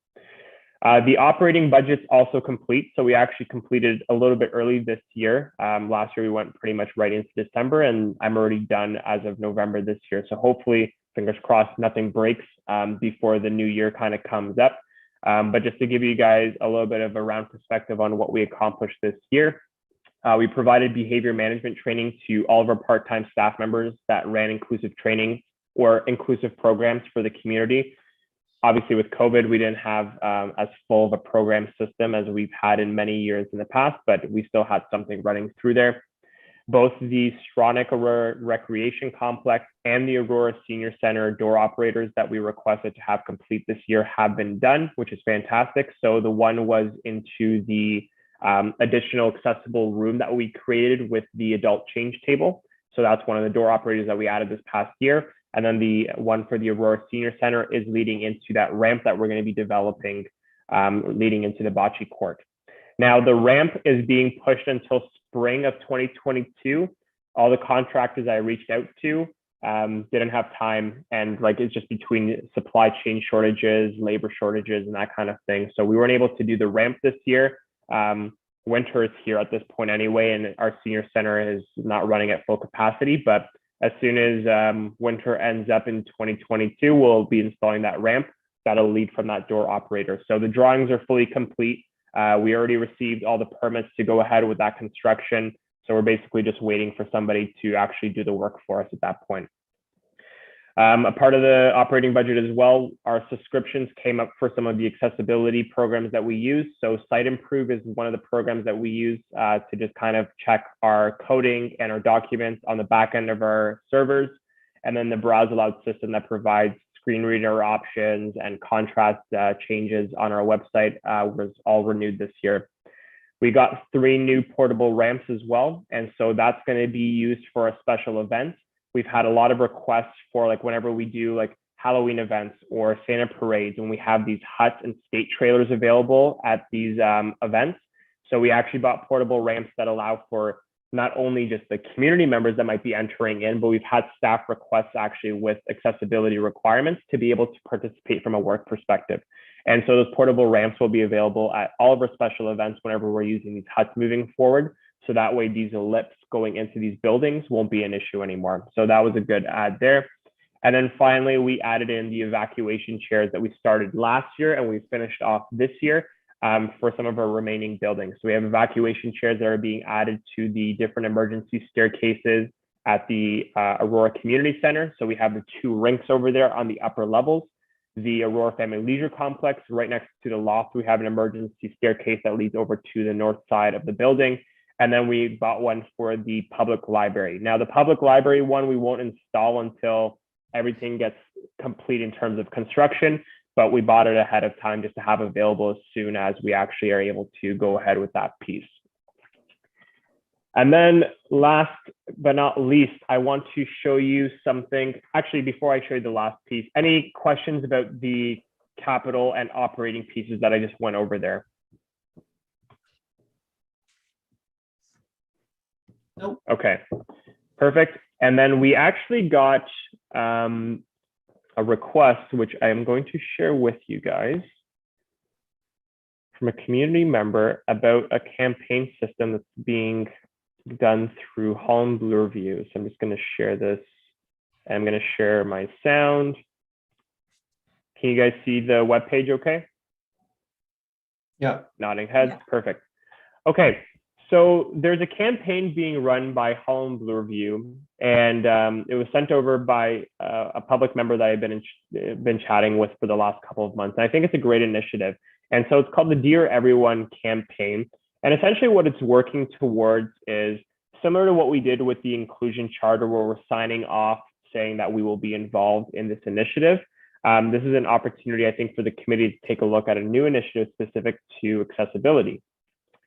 The operating budget's also complete. So we actually completed a little bit early this year. Last year, we went pretty much right into December, and I'm already done as of November this year. So hopefully, fingers crossed, nothing breaks before the new year kind of comes up. But just to give you guys a little bit of a round perspective on what we accomplished this year, we provided behavior management training to all of our part-time staff members that ran inclusive training or inclusive programs for the community. Obviously, with COVID, we didn't have as full of a program system as we've had in many years in the past, but we still had something running through there. Both the Stronach Aurora Recreation Complex and the Aurora Senior Center door operators that we requested to have complete this year have been done, which is fantastic. So the one was into the additional accessible room that we created with the adult change table. So that's one of the door operators that we added this past year. And then the one for the Aurora Senior Center is leading into that ramp that we're going to be developing, leading into the bocce court. Now, the ramp is being pushed until spring of 2022. All the contractors I reached out to didn't have time, and like it's just between supply chain shortages, labor shortages, and that kind of thing. So we weren't able to do the ramp this year. Winter is here at this point anyway, and our senior center is not running at full capacity, but as soon as winter ends up in 2022, we'll be installing that ramp that'll lead from that door operator. So the drawings are fully complete. We already received all the permits to go ahead with that construction. So we're basically just waiting for somebody to actually do the work for us at that point. A part of the operating budget as well, our subscriptions came up for some of the accessibility programs that we use. So Site Improve is one of the programs that we use to just kind of check our coding and our documents on the back end of our servers. And then the Browse Aloud system that provides screen reader options and contrast changes on our website was all renewed this year. We got 3 new portable ramps as well. And so that's going to be used for a special events. We've had a lot of requests for like whenever we do like Halloween events or Santa parades, when we have these huts and skate trailers available at these events. So we actually bought portable ramps that allow for not only just the community members that might be entering in, but we've had staff requests actually with accessibility requirements to be able to participate from a work perspective. And so those portable ramps will be available at all of our special events whenever we're using these huts moving forward. So that way these ellipses going into these buildings won't be an issue anymore. So that was a good add there. And then finally, we added in the evacuation chairs that we started last year and we finished off this year for some of our remaining buildings. So we have evacuation chairs that are being added to the different emergency staircases at the Aurora Community Center. So we have the 2 rinks over there on the upper levels. The Aurora Family Leisure Complex, right next to the loft, we have an emergency staircase that leads over to the north side of the building. And then we bought one for the public library. Now, the public library one, we won't install until everything gets complete in terms of construction, but we bought it ahead of time just to have available as soon as we actually are able to go ahead with that piece. And then last but not least, I want to show you something. Actually, before I show you the last piece, any questions about the capital and operating pieces that I just went over there? Nope. Okay, perfect. And then we actually got a request, which I am going to share with you guys, from a community member about a campaign system that's being done through Holland Bloor View. So I'm just going to share this. I'm going to share my sound. Can you guys see the web page okay? Yeah. Nodding heads, Yeah. Perfect. Okay, so there's a campaign being run by Holland Bloor View, and it was sent over by a public member that I've been chatting with for the last couple of months. And I think it's a great initiative. And so it's called the Dear Everyone campaign. And essentially what it's working towards is similar to what we did with the inclusion charter, where we're signing off saying that we will be involved in this initiative. This is an opportunity, I think, for the committee to take a look at a new initiative specific to accessibility.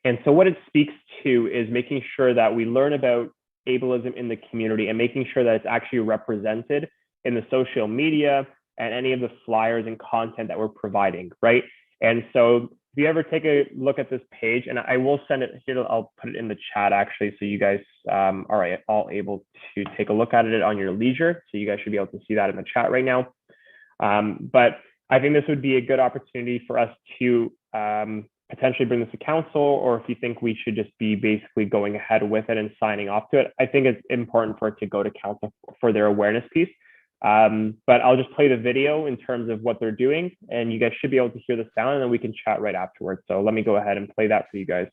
And so what it speaks to is making sure that we learn about ableism in the community and making sure that it's actually represented in the social media and any of the flyers and content that we're providing, right? And so if you ever take a look at this page, and I will send it here, I'll put it in the chat actually, so you guys are all able to take a look at it on your leisure. So you guys should be able to see that in the chat right now. But I think this would be a good opportunity for us to potentially bring this to council, or if you think we should just be basically going ahead with it and signing off to it, I think it's important for it to go to council for their awareness piece. But I'll just play the video in terms of what they're doing, and you guys should be able to hear the sound, and then we can chat right afterwards. So let me go ahead and play that for you guys.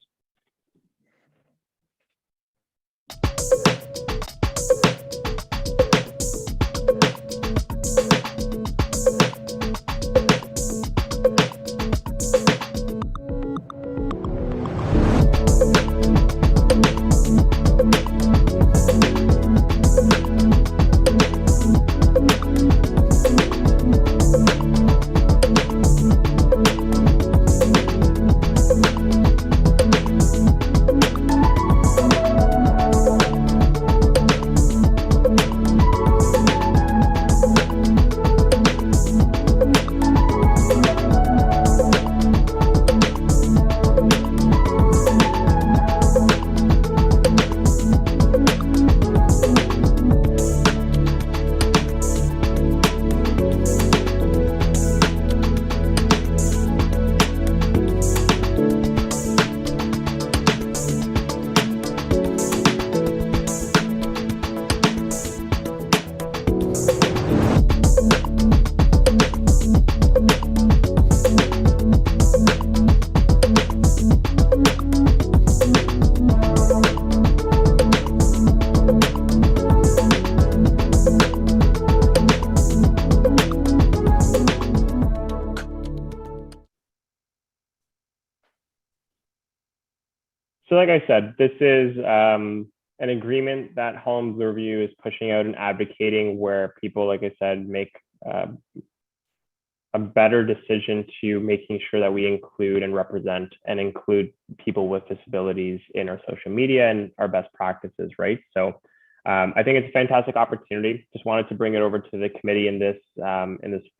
So like I said, this is an agreement that Holland Bloor Review is pushing out and advocating, where people, like I said, make a better decision to making sure that we include and represent and include people with disabilities in our social media and our best practices, right? So I think it's a fantastic opportunity. Just wanted to bring it over to the committee in this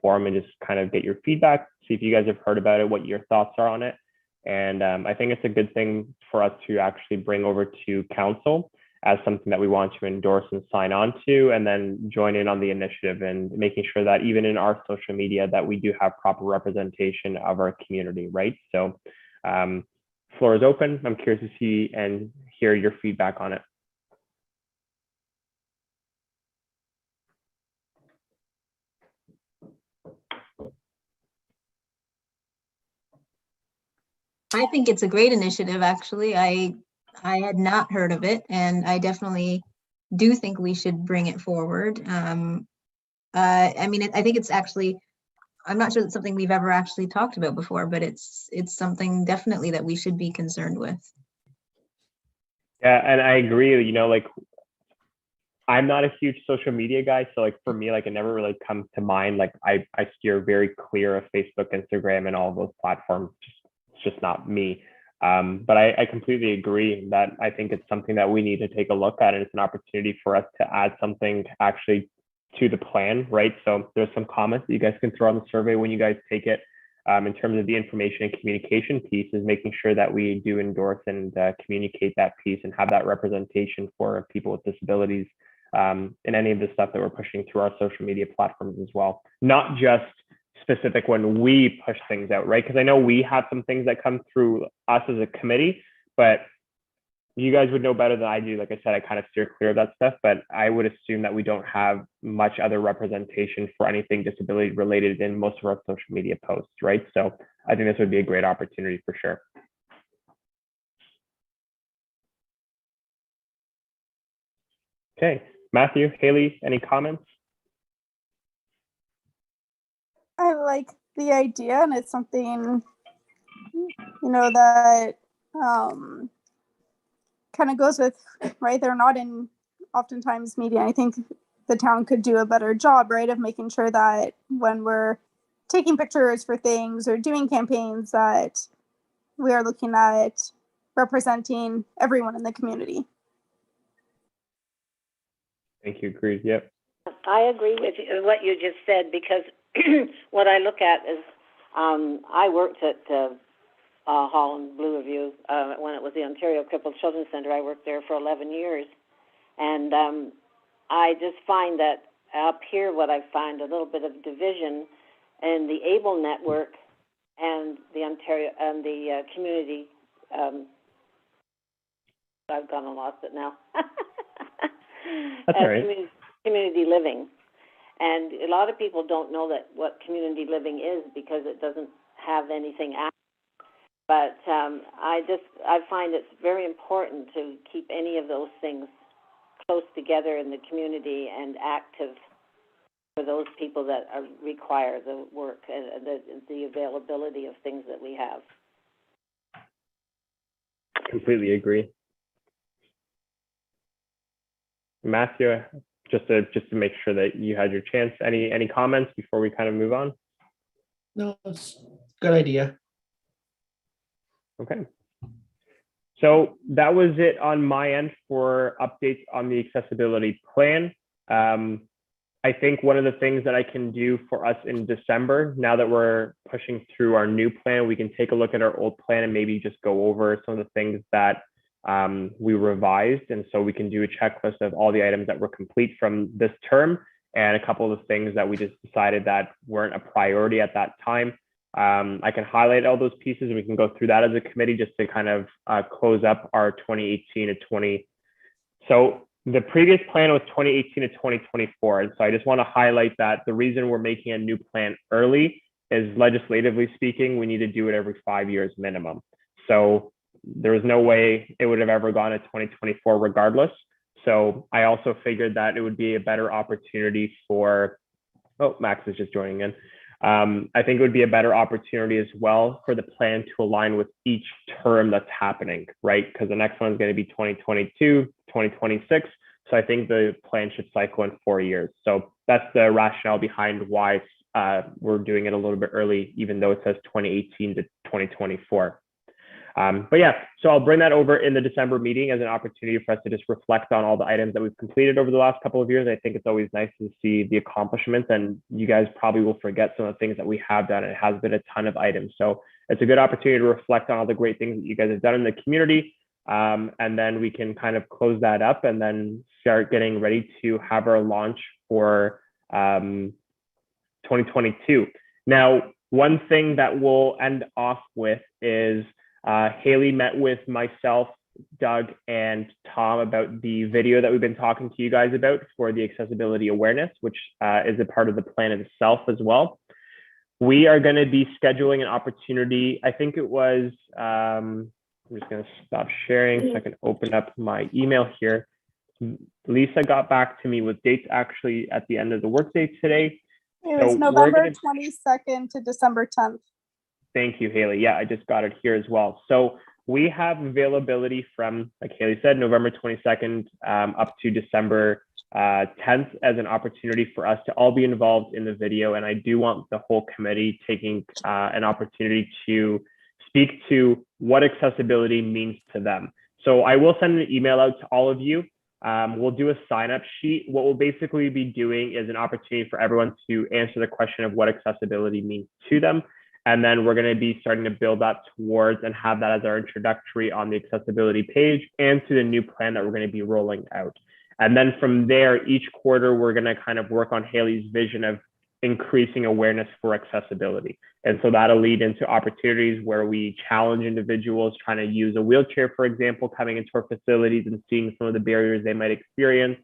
forum and just kind of get your feedback, see if you guys have heard about it, what your thoughts are on it. And I think it's a good thing for us to actually bring over to council as something that we want to endorse and sign on to, and then join in on the initiative and making sure that even in our social media that we do have proper representation of our community, right? So floor is open. I'm curious to see and hear your feedback on it. I think it's a great initiative, actually. I had not heard of it, and I definitely do think we should bring it forward. I mean, I think it's actually, I'm not sure it's something we've ever actually talked about before, but it's something definitely that we should be concerned with. Yeah, and I agree, you know, like I'm not a huge social media guy, so like for me, like it never really comes to mind. Like I steer very clear of Facebook, Instagram, and all of those platforms. It's just not me. But I completely agree that I think it's something that we need to take a look at, and it's an opportunity for us to add something actually to the plan, right? So there's some comments that you guys can throw on the survey when you guys take it. In terms of the information and communication piece, is making sure that we do endorse and communicate that piece and have that representation for people with disabilities in any of the stuff that we're pushing through our social media platforms as well. Not just specific when we push things out, right? Because I know we have some things that come through us as a committee, but you guys would know better than I do. Like I said, I kind of steer clear of that stuff, but I would assume that we don't have much other representation for anything disability related in most of our social media posts, right? So I think this would be a great opportunity for sure. Okay, Matthew, Haley, any comments? I like the idea, and it's something, you know, that kind of goes with, right? They're not in oftentimes media. I think the town could do a better job, right, of making sure that when we're taking pictures for things or doing campaigns, that we are looking at representing everyone in the community. Thank you. Agreed. Yep. I agree with what you just said, because what I look at is, I worked at Holland Blue Review when it was the Ontario Crippled Children's Centre. I worked there for 11 years, and I just find that up here, what I find a little bit of division in the ABLE network and the Ontario and the community. I've gone and lost it now. That's all right. Community living. And a lot of people don't know that what community living is, because it doesn't have anything after. But I find it's very important to keep any of those things close together in the community and active for those people that require the work and the availability of things that we have. Completely agree. Matthew, just to make sure that you had your chance. Any comments before we kind of move on? No, it's a good idea. Okay. So that was it on my end for updates on the accessibility plan. I think one of the things that I can do for us in December, now that we're pushing through our new plan, we can take a look at our old plan and maybe just go over some of the things that we revised. And so we can do a checklist of all the items that were complete from this term and a couple of the things that we just decided that weren't a priority at that time. I can highlight all those pieces and we can go through that as a committee just to kind of close up our 2018 to 20. So the previous plan was 2018 to 2024. And so I just want to highlight that the reason we're making a new plan early is, legislatively speaking, we need to do it every 5 years minimum. So there was no way it would have ever gone to 2024 regardless. So I also figured that it would be a better opportunity for, oh, Max is just joining in. I think it would be a better opportunity as well for the plan to align with each term that's happening, right? Because the next one is going to be 2022, 2026. So I think the plan should cycle in 4 years. So that's the rationale behind why we're doing it a little bit early, even though it says 2018 to 2024. But yeah, so I'll bring that over in the December meeting as an opportunity for us to just reflect on all the items that we've completed over the last couple of years. I think it's always nice to see the accomplishments, and you guys probably will forget some of the things that we have done. It has been a ton of items. So it's a good opportunity to reflect on all the great things that you guys have done in the community. And then we can kind of close that up and then start getting ready to have our launch for 2022. Now, one thing that we'll end off with is Haley met with myself, Doug, and Tom about the video that we've been talking to you guys about for the accessibility awareness, which is a part of the plan itself as well. We are going to be scheduling an opportunity. I think it was, I'm just going to stop sharing so I can open up my email here. Lisa got back to me with dates actually at the end of the workday today. It was November 22nd to December 10th. Thank you, Haley. Yeah, I just got it here as well. So we have availability from, like Haley said, November 22nd up to December 10th as an opportunity for us to all be involved in the video. And I do want the whole committee taking an opportunity to speak to what accessibility means to them. So I will send an email out to all of you. We'll do a sign-up sheet. What we'll basically be doing is an opportunity for everyone to answer the question of what accessibility means to them. And then we're going to be starting to build that towards and have that as our introductory on the accessibility page and to the new plan that we're going to be rolling out. And then from there, each quarter, we're going to kind of work on Haley's vision of increasing awareness for accessibility. And so that'll lead into opportunities where we challenge individuals trying to use a wheelchair, for example, coming into our facilities and seeing some of the barriers they might experience.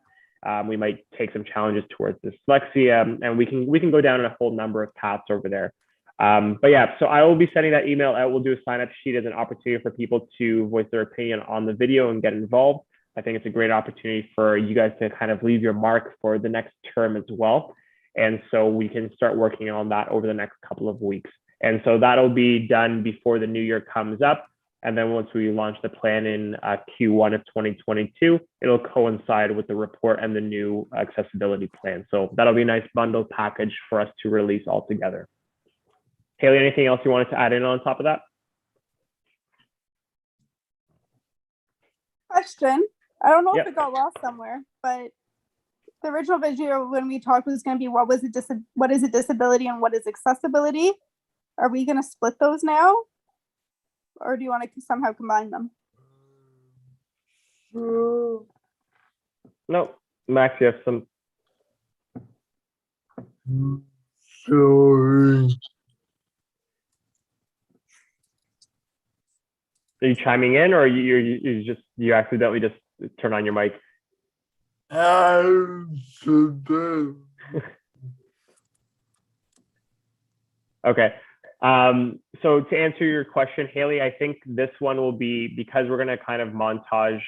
We might take some challenges towards dyslexia, and we can go down a whole number of paths over there. But yeah, so I will be sending that email out. We'll do a sign-up sheet as an opportunity for people to voice their opinion on the video and get involved. I think it's a great opportunity for you guys to kind of leave your mark for the next term as well. And so we can start working on that over the next couple of weeks. And so that'll be done before the new year comes up. And then once we launch the plan in Q1 of 2022, it'll coincide with the report and the new accessibility plan. So that'll be a nice bundle package for us to release all together. Haley, anything else you wanted to add in on top of that? Question. I don't know if it got lost somewhere, but the original video when we talked was going to be what is a disability and what is accessibility. Are we going to split those now? Or do you want to somehow combine them? No, Max, you have some. Sorry. Are you chiming in, or you accidentally just turn on your mic? Okay. So to answer your question, Haley, I think this one will be, because we're going to kind of montage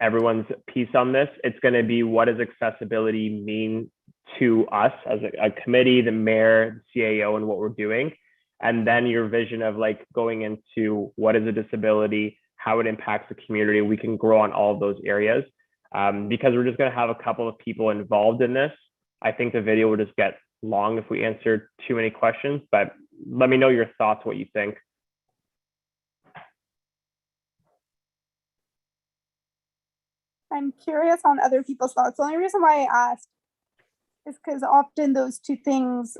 everyone's piece on this. It's going to be, what does accessibility mean to us as a committee, the mayor, the CAO, and what we're doing. And then your vision of like going into what is a disability, how it impacts the community. We can grow on all of those areas. Because we're just going to have a couple of people involved in this. I think the video will just get long if we answer too many questions, but let me know your thoughts, what you think. I'm curious on other people's thoughts. The only reason why I asked is because often those two things,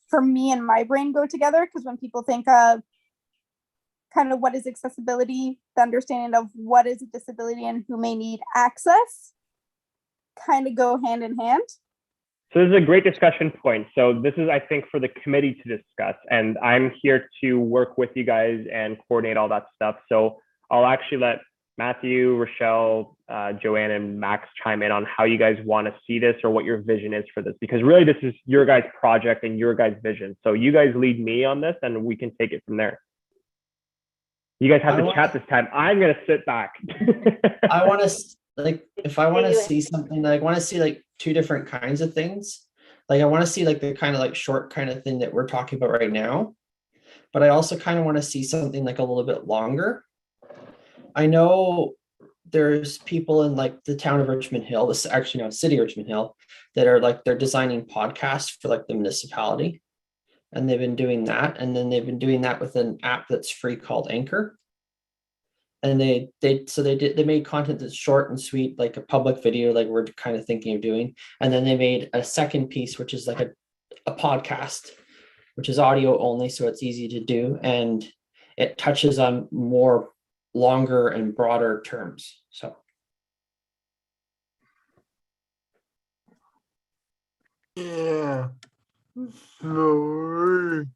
for me and my brain, go together. Because when people think of kind of what is accessibility, the understanding of what is a disability and who may need access kind of go hand in hand. So this is a great discussion point. So this is, I think, for the committee to discuss, and I'm here to work with you guys and coordinate all that stuff. So I'll actually let Matthew, Rochelle, Joanne, and Max chime in on how you guys want to see this or what your vision is for this, because really this is your guys' project and your guys' vision. So you guys lead me on this and we can take it from there. You guys have to chat this time. I'm going to sit back. I want to, like, if I want to see something, I want to see like two different kinds of things. Like I want to see like the kind of like short kind of thing that we're talking about right now, but I also kind of want to see something like a little bit longer. I know there's people in like the town of Richmond Hill, this actually no, city of Richmond Hill, that are like, they're designing podcasts for like the municipality. And they've been doing that. And then they've been doing that with an app that's free called Anchor. And they made content that's short and sweet, like a public video, like we're kind of thinking of doing. And then they made a second piece, which is like a podcast, which is audio only. So it's easy to do. And it touches on more longer and broader terms. So. Yeah. Sorry.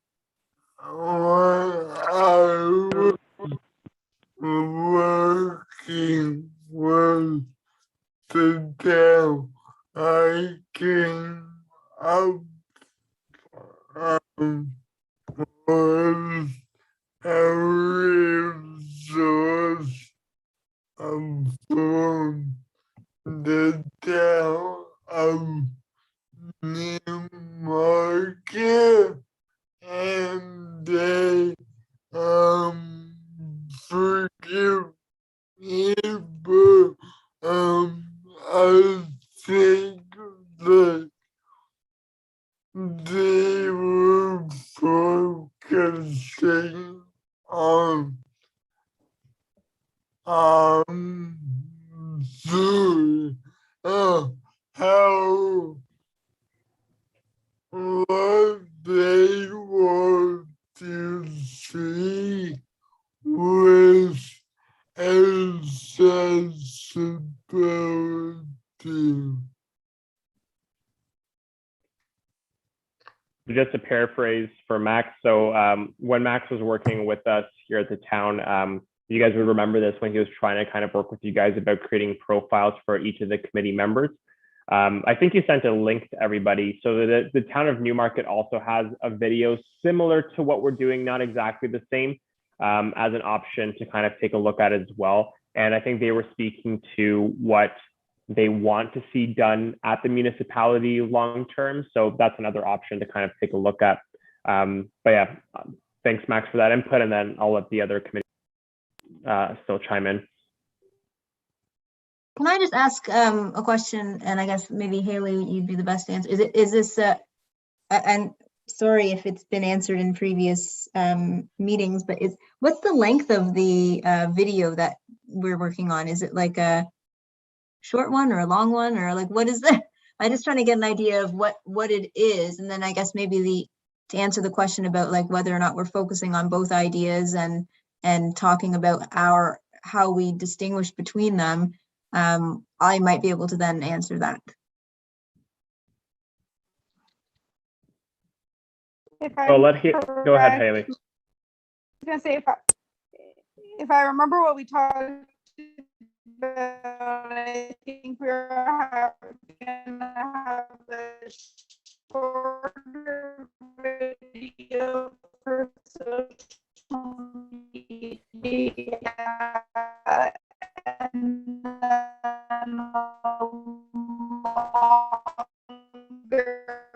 I was working with the town. I came up was a resource from the town of Newmarket, and they forgive me, but I think that they were focusing on how what they want to see with accessibility. Just to paraphrase for Max. So when Max was working with us here at the town, you guys would remember this when he was trying to kind of work with you guys about creating profiles for each of the committee members. I think you sent a link to everybody. So the town of Newmarket also has a video similar to what we're doing, not exactly the same, as an option to kind of take a look at as well. And I think they were speaking to what they want to see done at the municipality long term. So that's another option to kind of take a look at. But yeah, thanks Max for that input, and then I'll let the other committee still chime in. Can I just ask a question? And I guess maybe Haley, you'd be the best answer. Is this and sorry if it's been answered in previous meetings, but what's the length of the video that we're working on? Is it like short one or a long one, or like what is the, I'm just trying to get an idea of what it is. And then I guess maybe to answer the question about like whether or not we're focusing on both ideas and talking about how we distinguish between them, I might be able to then answer that. So go ahead, Haley. I was gonna say if I remember what we talked about, I think we're gonna have a shorter video for social media and then a longer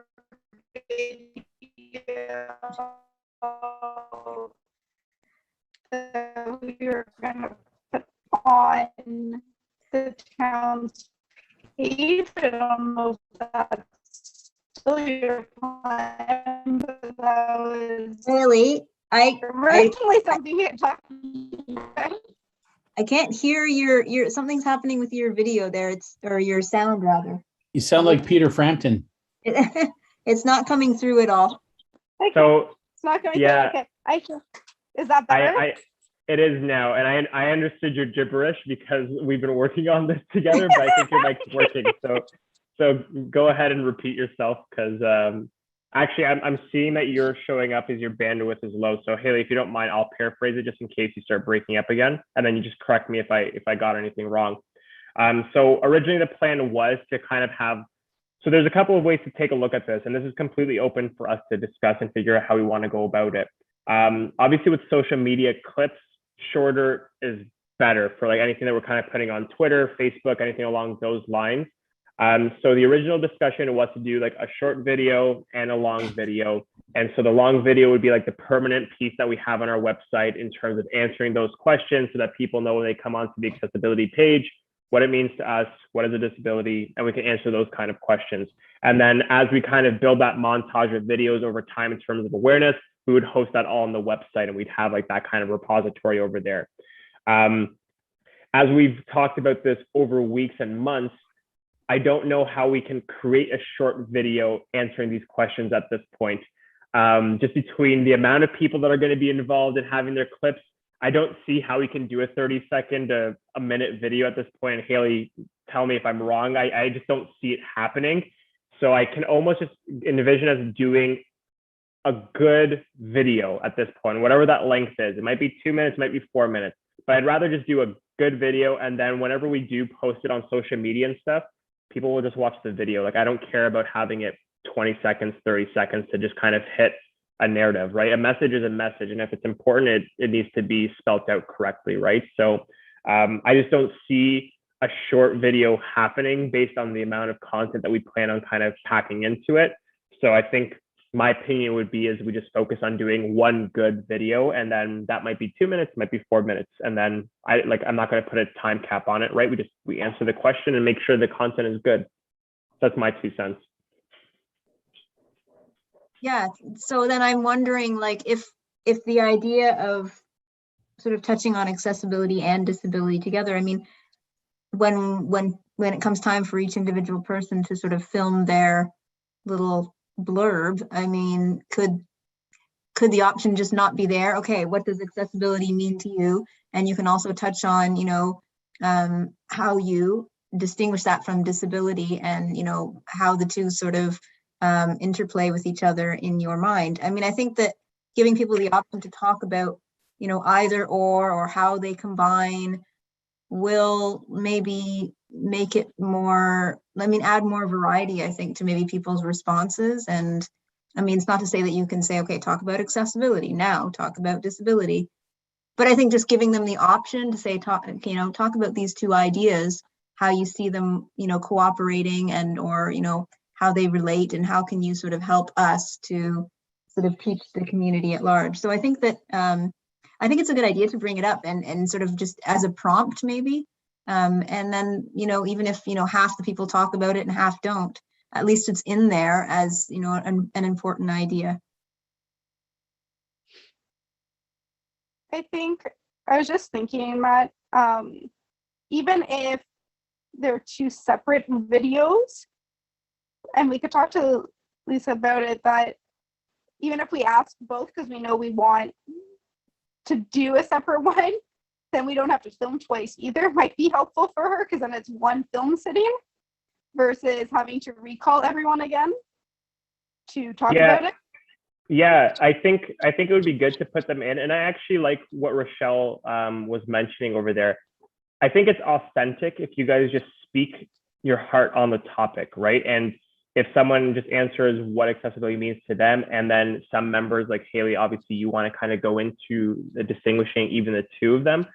video that we were gonna put on the town's page. I don't know if that's still your plan, but that was Haley, originally something you had talked about. I can't hear your something's happening with your video there. Or your sound rather. You sound like Peter Frampton. It's not coming through at all. Okay. So It's not going yeah. to. Okay. Is that better? It is now, and I understood your gibberish because we've been working on this together, but I think your mic's working. So go ahead and repeat yourself, because actually I'm seeing that you're showing up as your bandwidth is low. So Haley, if you don't mind, I'll paraphrase it just in case you start breaking up again, and then you just correct me if I got anything wrong. So originally the plan was to kind of have, so there's a couple of ways to take a look at this, and this is completely open for us to discuss and figure out how we want to go about it. Obviously with social media clips, shorter is better for like anything that we're kind of putting on Twitter, Facebook, anything along those lines. So the original discussion was to do like a short video and a long video. And so the long video would be like the permanent piece that we have on our website in terms of answering those questions so that people know when they come onto the accessibility page, what it means to us, what is a disability, and we can answer those kind of questions. And then as we kind of build that montage of videos over time in terms of awareness, we would host that all on the website, and we'd have like that kind of repository over there. As we've talked about this over weeks and months, I don't know how we can create a short video answering these questions at this point. Just between the amount of people that are going to be involved in having their clips, I don't see how we can do a 30-second to a minute video at this point. And Haley, tell me if I'm wrong. I just don't see it happening. So I can almost just envision us doing a good video at this point, whatever that length is. It might be 2 minutes, it might be 4 minutes, but I'd rather just do a good video. And then whenever we do post it on social media and stuff, people will just watch the video. Like I don't care about having it 20 seconds, 30 seconds to just kind of hit a narrative, right? A message is a message. And if it's important, it needs to be spelled out correctly, right? So I just don't see a short video happening based on the amount of content that we plan on kind of packing into it. So I think my opinion would be is we just focus on doing one good video, and then that might be 2 minutes, might be 4 minutes. And then I'm not going to put a time cap on it, right? We answer the question and make sure the content is good. That's my 2 cents. Yeah, so then I'm wondering, like, if the idea of sort of touching on accessibility and disability together, I mean, when it comes time for each individual person to sort of film their little blurb, I mean, could the option just not be there? Okay, what does accessibility mean to you? And you can also touch on, you know, how you distinguish that from disability, and, you know, how the two sort of interplay with each other in your mind. I mean, I think that giving people the option to talk about, you know, either or how they combine will maybe make it more, I mean, add more variety, I think, to maybe people's responses. And I mean, it's not to say that you can say, okay, talk about accessibility now, talk about disability. But I think just giving them the option to say, talk about these two ideas, how you see them, you know, cooperating, and, or, you know, how they relate, and how can you sort of help us to sort of teach the community at large. So I think that, I think it's a good idea to bring it up and sort of just as a prompt maybe. And then, you know, even if, you know, half the people talk about it and half don't, at least it's in there as, you know, an important idea. I think I was just thinking, Matt, even if they're two separate videos. And we could talk to Lisa about it, that even if we ask both, because we know we want to do a separate one, then we don't have to film twice either. Might be helpful for her, because then it's one film sitting versus having to recall everyone again to talk about it. Yeah, I think it would be good to put them in. And I actually like what Rochelle was mentioning over there. I think it's authentic if you guys just speak your heart on the topic, right? And if someone just answers what accessibility means to them, and then some members like Haley, obviously you want to kind of go into the distinguishing even the two of them,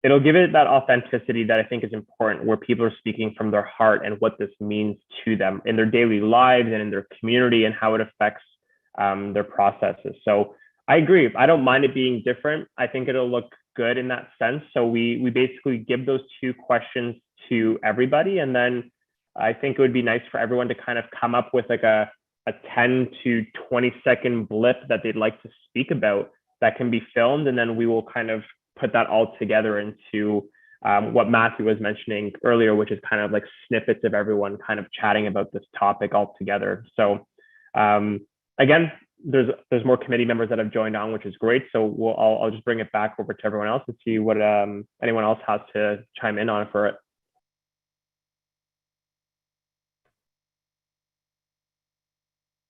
it'll give it that authenticity that I think is important, where people are speaking from their heart and what this means to them in their daily lives and in their community and how it affects their processes. So I agree. I don't mind it being different. I think it'll look good in that sense. So we basically give those two questions to everybody, and then I think it would be nice for everyone to kind of come up with like a 10 to 20 second blip that they'd like to speak about that can be filmed, and then we will kind of put that all together into what Matthew was mentioning earlier, which is kind of like snippets of everyone kind of chatting about this topic all together. So again, there's more committee members that have joined on, which is great. So I'll just bring it back over to everyone else and see what anyone else has to chime in on for it.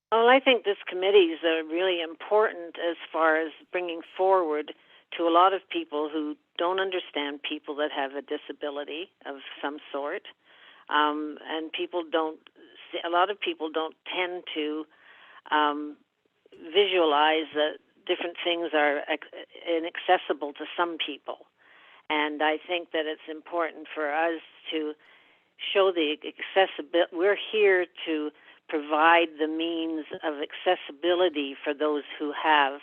Well, I think this committee is really important as far as bringing forward to a lot of people who don't understand people that have a disability of some sort, and a lot of people don't tend to visualize that different things are inaccessible to some people. And I think that it's important for us to show the accessibility. We're here to provide the means of accessibility for those who have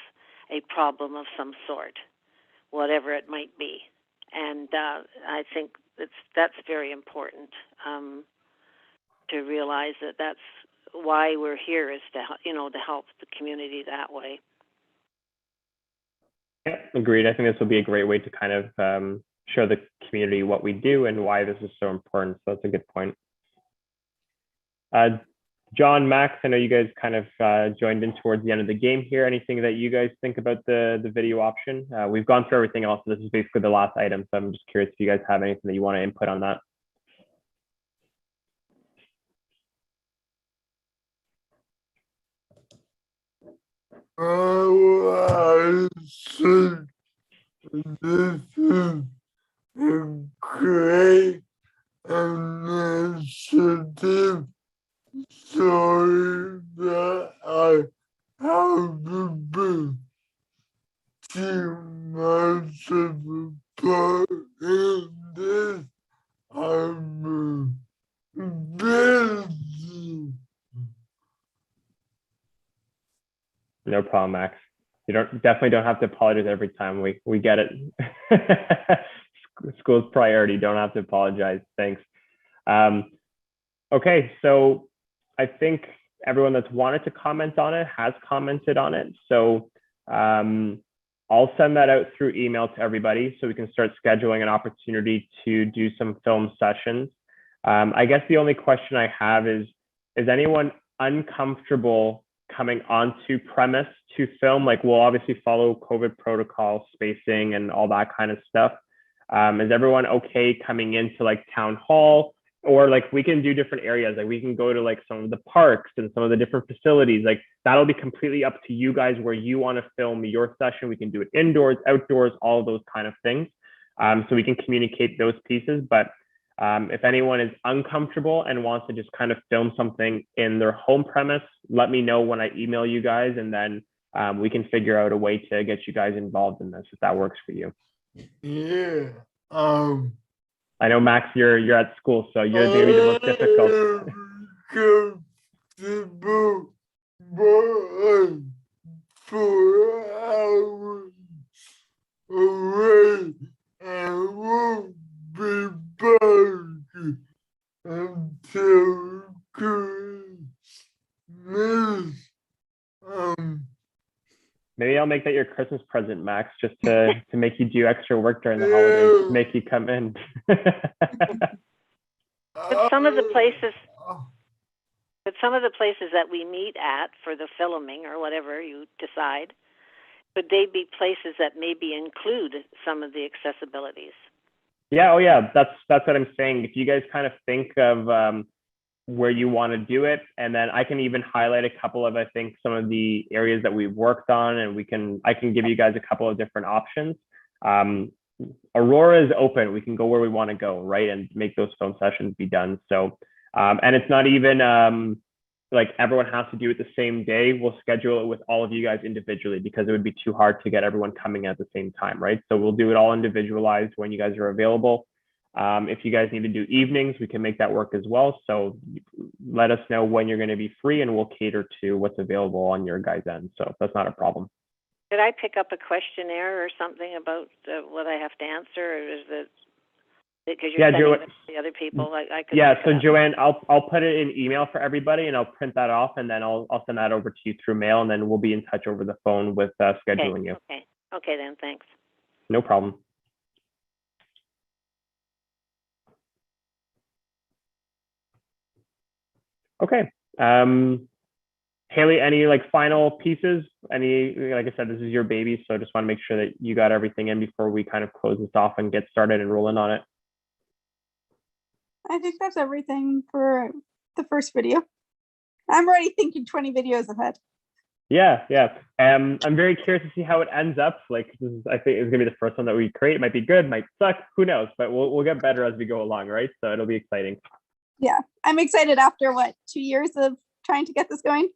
a problem of some sort, whatever it might be. And I think that's very important to realize that that's why we're here, is to help the community that way. Yeah, agreed. I think this will be a great way to kind of show the community what we do and why this is so important. So that's a good point. John, Max, I know you guys kind of joined in towards the end of the game here. Anything that you guys think about the video option? We've gone through everything else. So this is basically the last item. So I'm just curious if you guys have anything that you want to input on that. I think this is a great initiative. Sorry that I haven't been too much of a part in this. I'm busy. No problem, Max. You definitely don't have to apologize every time. We get it. School's priority. Don't have to apologize. Thanks. Okay, so I think everyone that's wanted to comment on it has commented on it. So I'll send that out through email to everybody so we can start scheduling an opportunity to do some film sessions. I guess the only question I have is anyone uncomfortable coming onto premise to film? Like, we'll obviously follow COVID protocol, spacing, and all that kind of stuff. Is everyone okay coming into like town hall? Or like we can do different areas, like we can go to like some of the parks and some of the different facilities. Like that'll be completely up to you guys where you want to film your session. We can do it indoors, outdoors, all of those kind of things. So we can communicate those pieces. But if anyone is uncomfortable and wants to just kind of film something in their home premise, let me know when I email you guys, and then we can figure out a way to get you guys involved in this if that works for you. Yeah. I know, Max, you're at school, so you're going to be the most difficult. Comfortable, but 4 hours away and won't be back until Christmas. Maybe I'll make that your Christmas present, Max, just to make you do extra work during the holidays, make you come in. But some of the places, Oh, but some of the places that we meet at for the filming or whatever you decide, could they be places that maybe include some of the accessibilities? Yeah, oh yeah, that's what I'm saying. If you guys kind of think of where you want to do it, and then I can even highlight a couple of, I think, some of the areas that we've worked on, and I can give you guys a couple of different options. Aurora is open. We can go where we want to go, right, and make those film sessions be done. So, and it's not even like everyone has to do it the same day. We'll schedule it with all of you guys individually because it would be too hard to get everyone coming at the same time, right? So we'll do it all individualized when you guys are available. If you guys need to do evenings, we can make that work as well. So let us know when you're going to be free and we'll cater to what's available on your guys' end. So that's not a problem. Could I pick up a questionnaire or something about what I have to answer, or is it because you're sending it to the other people? I could. Yeah. pick So it up. Joanne, I'll put it in email for everybody, and I'll print that off, and then I'll send that over to you through mail, and then we'll be in touch over the phone with scheduling you. Okay, then. Thanks. No problem. Okay. Haley, any like final pieces? Any, like I said, this is your baby, so I just want to make sure that you got everything in before we kind of close this off and get started and rolling on it. I think that's everything for the first video. I'm already thinking 20 videos ahead. Yeah. I'm very curious to see how it ends up. Like, I think it's gonna be the first one that we create. It might be good, might suck, who knows? But we'll get better as we go along, right? So it'll be exciting. Yeah, I'm excited after 2 years of trying to get this going.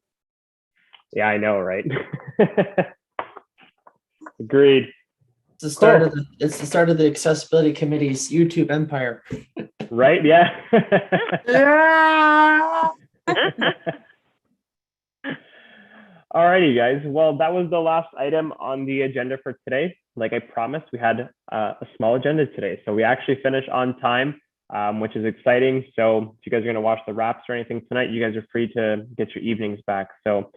Yeah, I know, right? Agreed. It's the start of it's the start of the accessibility committee's YouTube empire. Right? Yeah. yeah. Alrighty, guys. Well, that was the last item on the agenda for today. Like I promised, we had a small agenda today, so we actually finished on time, which is exciting. So if you guys are going to watch the wraps or anything tonight, you guys are free to get your evenings back. So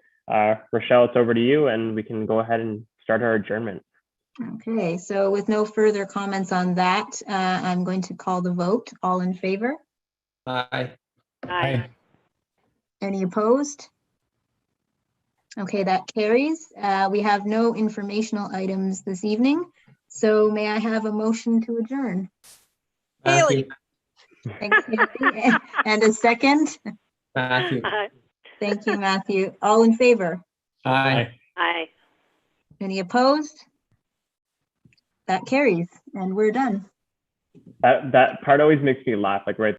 Rochelle, it's over to you, and we can go ahead and start our adjournment. Okay, so with no further comments on that, I'm going to call the vote. All in favor? Aye. Aye. Any opposed? Okay, that carries. We have no informational items this evening. So may I have a motion to adjourn? Haley. Thanks, Haley. And a second? Matthew. Thank you, Matthew. All in favor? Aye. Aye. Any opposed? That carries, and we're done. That part always makes me laugh. Like right